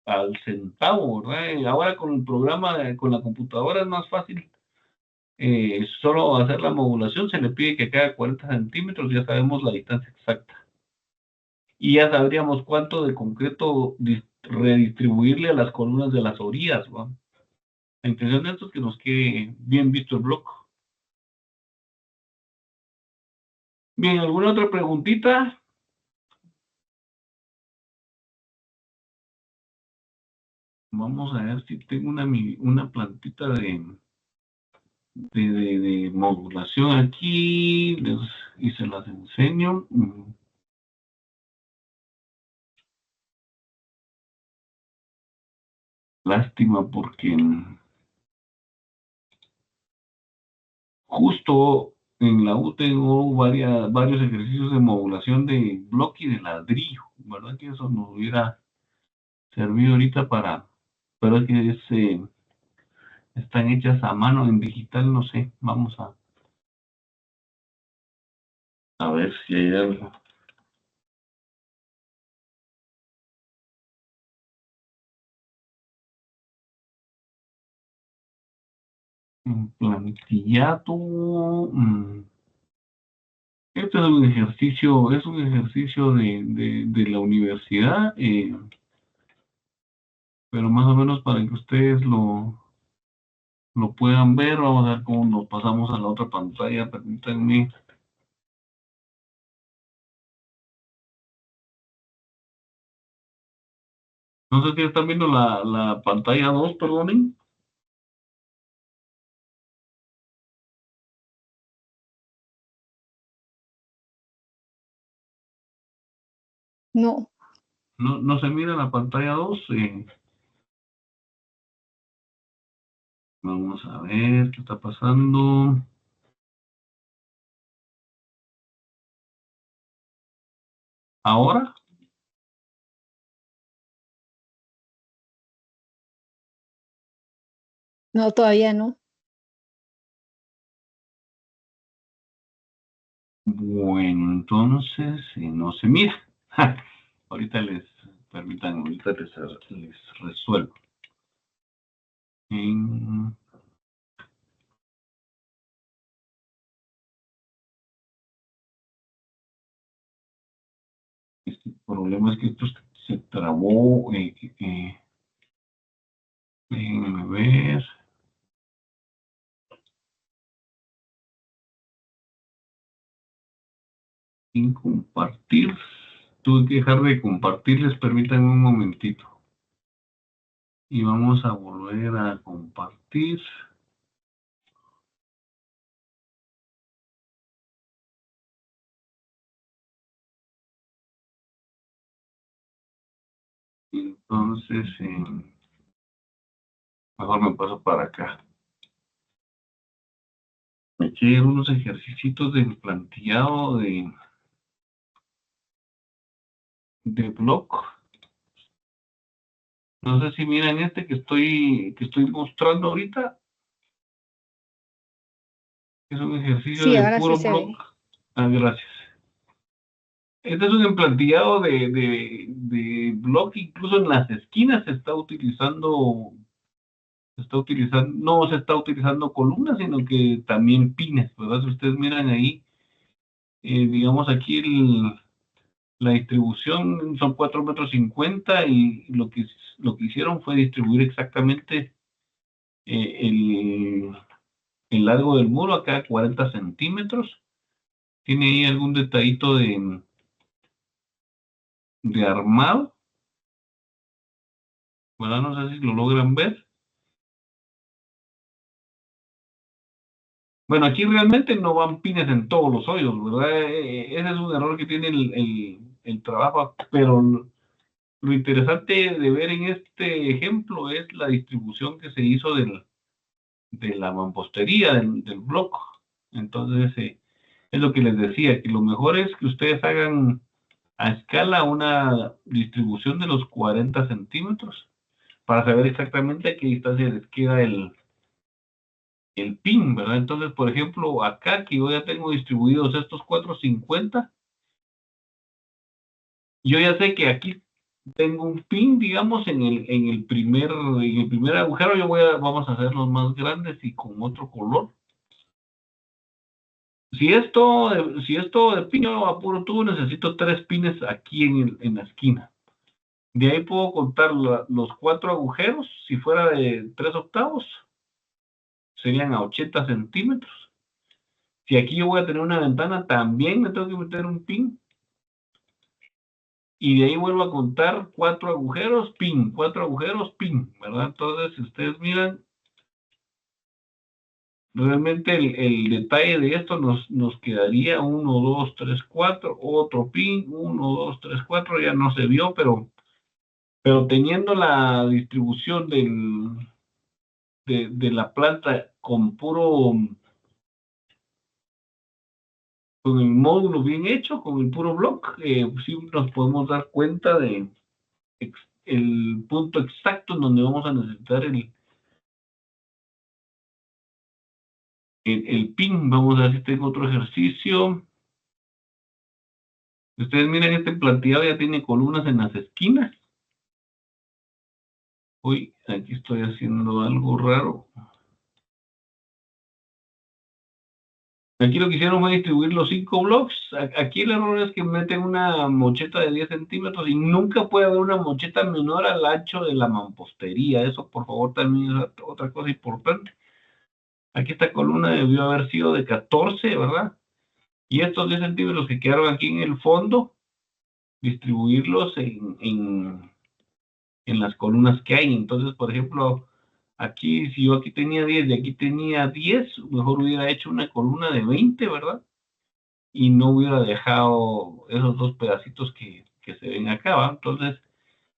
al centavo, ¿verdad? Ahora con el programa, con la computadora es más fácil. Solo hacer la modulación, se le pide que cada 40 centímetros, ya sabemos la distancia exacta. Y ya sabríamos cuánto de concreto redistribuirle a las columnas de las orillas, ¿va? La intención de esto es que nos quede bien visto el bloque. Bien, ¿alguna otra preguntita? Vamos a ver si tengo una plantita de modulación aquí y se las enseño. Lástima porque justo en la U tengo varios ejercicios de modulación de bloque y de ladrillo, ¿verdad? Que eso nos hubiera servido ahorita pero es que están hechas a mano en digital, no sé, vamos a A ver si hay algo. Plantillado. Este es un ejercicio de la universidad, pero más o menos para que ustedes lo puedan ver. Vamos a ver cómo nos pasamos a la otra pantalla. Permítanme. No sé si están viendo la pantalla 2, perdonen. No, No se mira la pantalla 2. Vamos a ver qué está pasando. ¿Ahora? no, todavía no. Bueno, entonces no se mira. Ahorita ahorita les resuelvo. Este problema es que esto se trabó. Déjenme ver. Sin compartir. Tuve que dejar de compartirles. Permítanme un momentito. Y vamos a volver a compartir. Entonces, mejor me paso para acá. Me eché unos ejercicios de plantillado de block. No sé si miran este que estoy mostrando ahorita. Es un ejercicio Sí, de ahora sí puro se block. ve. Gracias. Este es un emplantillado de block. Incluso en las esquinas se está utilizando, no se está utilizando columnas, sino que también pines, ¿verdad? Si ustedes miran ahí, digamos aquí la distribución son 4,50 m, y lo que hicieron fue distribuir exactamente el largo del muro acá a 40 centímetros. Tiene ahí algún detallito de armado, ¿verdad? No sé si lo logran ver. Bueno, aquí realmente no van pines en todos los hoyos, ¿verdad? Ese es un error que tiene el trabajo, pero lo interesante de ver en este ejemplo es la distribución que se hizo de la mampostería, del bloque. Entonces, es lo que les decía, que lo mejor es que ustedes hagan a escala una distribución de los 40 centímetros para saber exactamente a qué distancia les queda el pin, ¿verdad? Entonces, por ejemplo, acá que yo ya tengo distribuidos estos 450, yo ya sé que aquí tengo un pin, digamos, en el primer agujero. Vamos a hacerlos más grandes y con otro color. Si esto de pin, yo a puro tubo necesito 3 pines aquí en la esquina. De ahí puedo contar los 4 agujeros. Si fuera de 3/8, serían a 80 centímetros. Si aquí yo voy a tener una ventana, también me tengo que meter un pin. Y de ahí vuelvo a contar 4 agujeros, pin, 4 agujeros, pin, ¿verdad? Entonces, si ustedes miran, realmente el detalle de esto nos quedaría 1, 2, 3, 4, otro pin, 1, 2, 3, 4, ya no se vio, pero teniendo la distribución de la planta con el módulo bien hecho, con el puro block, sí nos podemos dar cuenta de el punto exacto en donde vamos a necesitar el pin. Vamos a ver si tengo otro ejercicio. Ustedes miren, este planteado ya tiene columnas en las esquinas. Uy, aquí estoy haciendo algo raro. Aquí lo que hicieron fue distribuir los 5 blocks. Aquí el error es que meten una mocheta de 10 centímetros y nunca puede haber una mocheta menor al ancho de la mampostería. Eso, por favor, también es otra cosa importante. Aquí esta columna debió haber sido de 14, ¿verdad? Y estos 10 centímetros que quedaron aquí en el fondo, distribuirlos en las columnas que hay. Entonces, por ejemplo, aquí, si yo aquí tenía 10 y aquí tenía 10, mejor hubiera hecho una columna de 20, ¿verdad? Y no hubiera dejado esos dos pedacitos que se ven acá, ¿va? Entonces,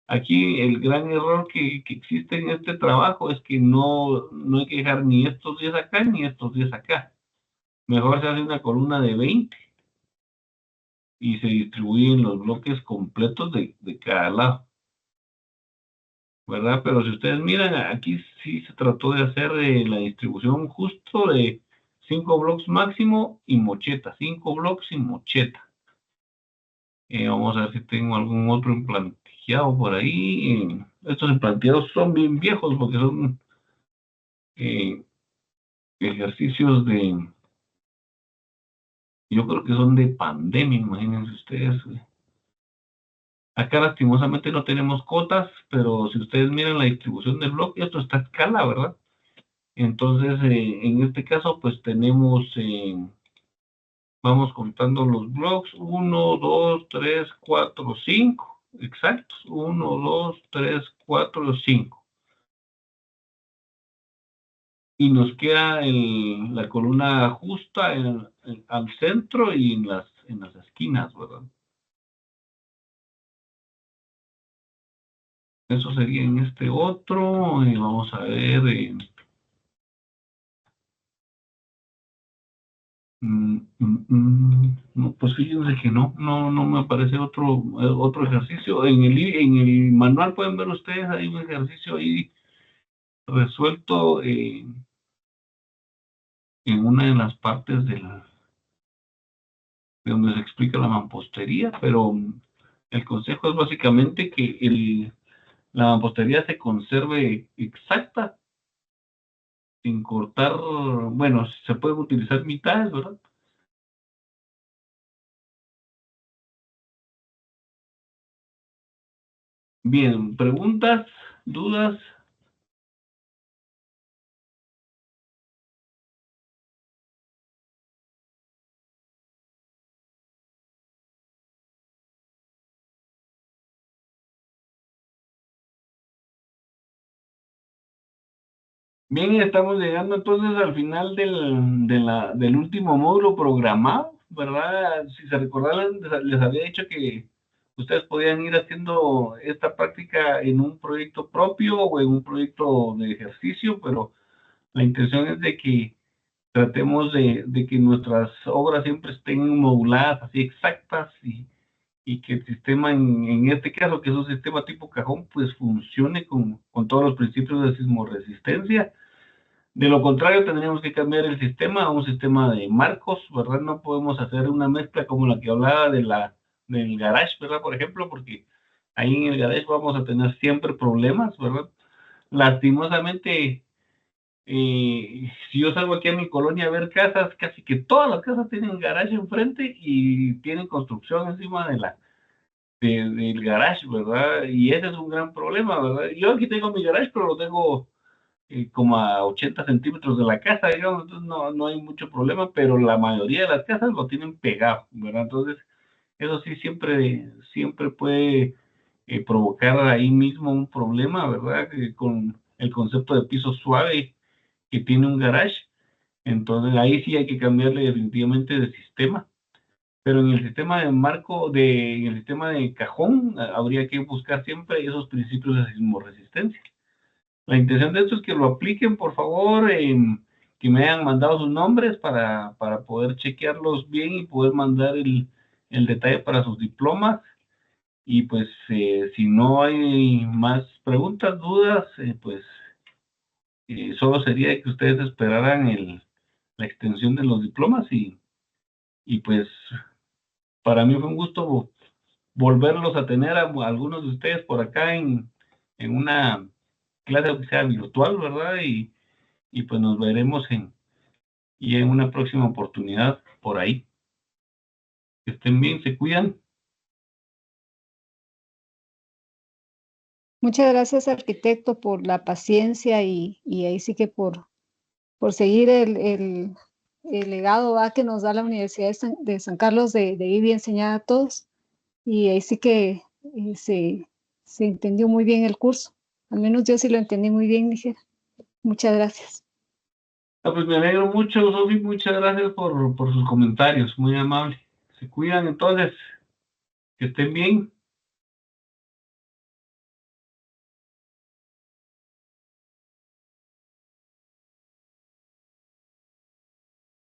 aquí el gran error que existe en este trabajo es que no hay que dejar ni estos 10 acá ni estos 10 acá. Mejor se hace una columna de 20 y se distribuyen los bloques completos de cada lado, ¿verdad? Pero si ustedes miran, aquí sí se trató de hacer la distribución justo de 5 blocks máximo y mocheta, 5 blocks y mocheta. Vamos a ver si tengo algún otro implanteado por ahí. Estos implanteados son bien viejos porque son ejercicios yo creo que son de pandemia, imagínense ustedes. Acá lastimosamente no tenemos cotas, pero si ustedes miran la distribución del bloque, esto está a escala, ¿verdad? Entonces, en este caso, pues tenemos, vamos contando los blocks, 1, 2, 3, 4, 5, exactos, 1, 2, 3, 4, 5. Y nos queda la columna justa al centro y en las esquinas, ¿verdad? Eso sería en este otro, y vamos a ver, no, pues fíjense que no me aparece otro ejercicio. En el manual pueden ver ustedes, hay un ejercicio ahí resuelto en una de las partes de donde se explica la mampostería, pero el consejo es básicamente que la mampostería se conserve exacta, sin cortar, bueno, se pueden utilizar mitades, ¿verdad? Bien, preguntas, dudas. Bien, estamos llegando entonces al final del último módulo programado, ¿verdad? Si se recordaran, les había dicho que ustedes podían ir haciendo esta práctica en un proyecto propio o en un proyecto de ejercicio, pero la intención es de que tratemos de que nuestras obras siempre estén moduladas, así exactas, y que el sistema, en este caso, que es un sistema tipo cajón, pues funcione con todos los principios de sismorresistencia. De lo contrario, tendríamos que cambiar el sistema a un sistema de marcos, ¿verdad? No podemos hacer una mezcla como la que hablaba del garage, ¿verdad? Por ejemplo, porque ahí en el garage vamos a tener siempre problemas, ¿verdad? Lastimosamente, si yo salgo aquí a mi colonia a ver casas, casi que todas las casas tienen garage enfrente y tienen construcción encima del garage, ¿verdad? Y ese es un gran problema, ¿verdad? Yo aquí tengo mi garage, pero lo tengo como a 80 centímetros de la casa, digamos, entonces no hay mucho problema, pero la mayoría de las casas lo tienen pegado, ¿verdad? Entonces, eso sí siempre puede provocar ahí mismo un problema, ¿verdad? Con el concepto de piso suave que tiene un garage, entonces ahí sí hay que cambiarle definitivamente de sistema. Pero en el sistema de marco, en el sistema de cajón, habría que buscar siempre esos principios de sismorresistencia. La intención de esto es que lo apliquen, por favor, que me hayan mandado sus nombres para poder chequearlos bien y poder mandar el detalle para sus diplomas. Y pues si no hay más preguntas, dudas, pues solo sería que ustedes esperaran la extensión de los diplomas y pues para mí fue un gusto volverlos a tener a algunos de ustedes por acá en una clase que sea virtual, ¿verdad? Y pues nos veremos en una próxima oportunidad por ahí. Que estén bien, se cuidan. Muchas gracias, arquitecto, por la paciencia y ahí sí que por seguir el legado, ¿va?, que nos da la Universidad de San Carlos de vivir y enseñar a todos. Y ahí sí que se entendió muy bien el curso. Al menos yo sí lo entendí muy bien, dijera. Muchas gracias. Pues me alegro mucho, Sofi, muchas gracias por sus comentarios, muy amable. Se cuidan entonces, que estén bien.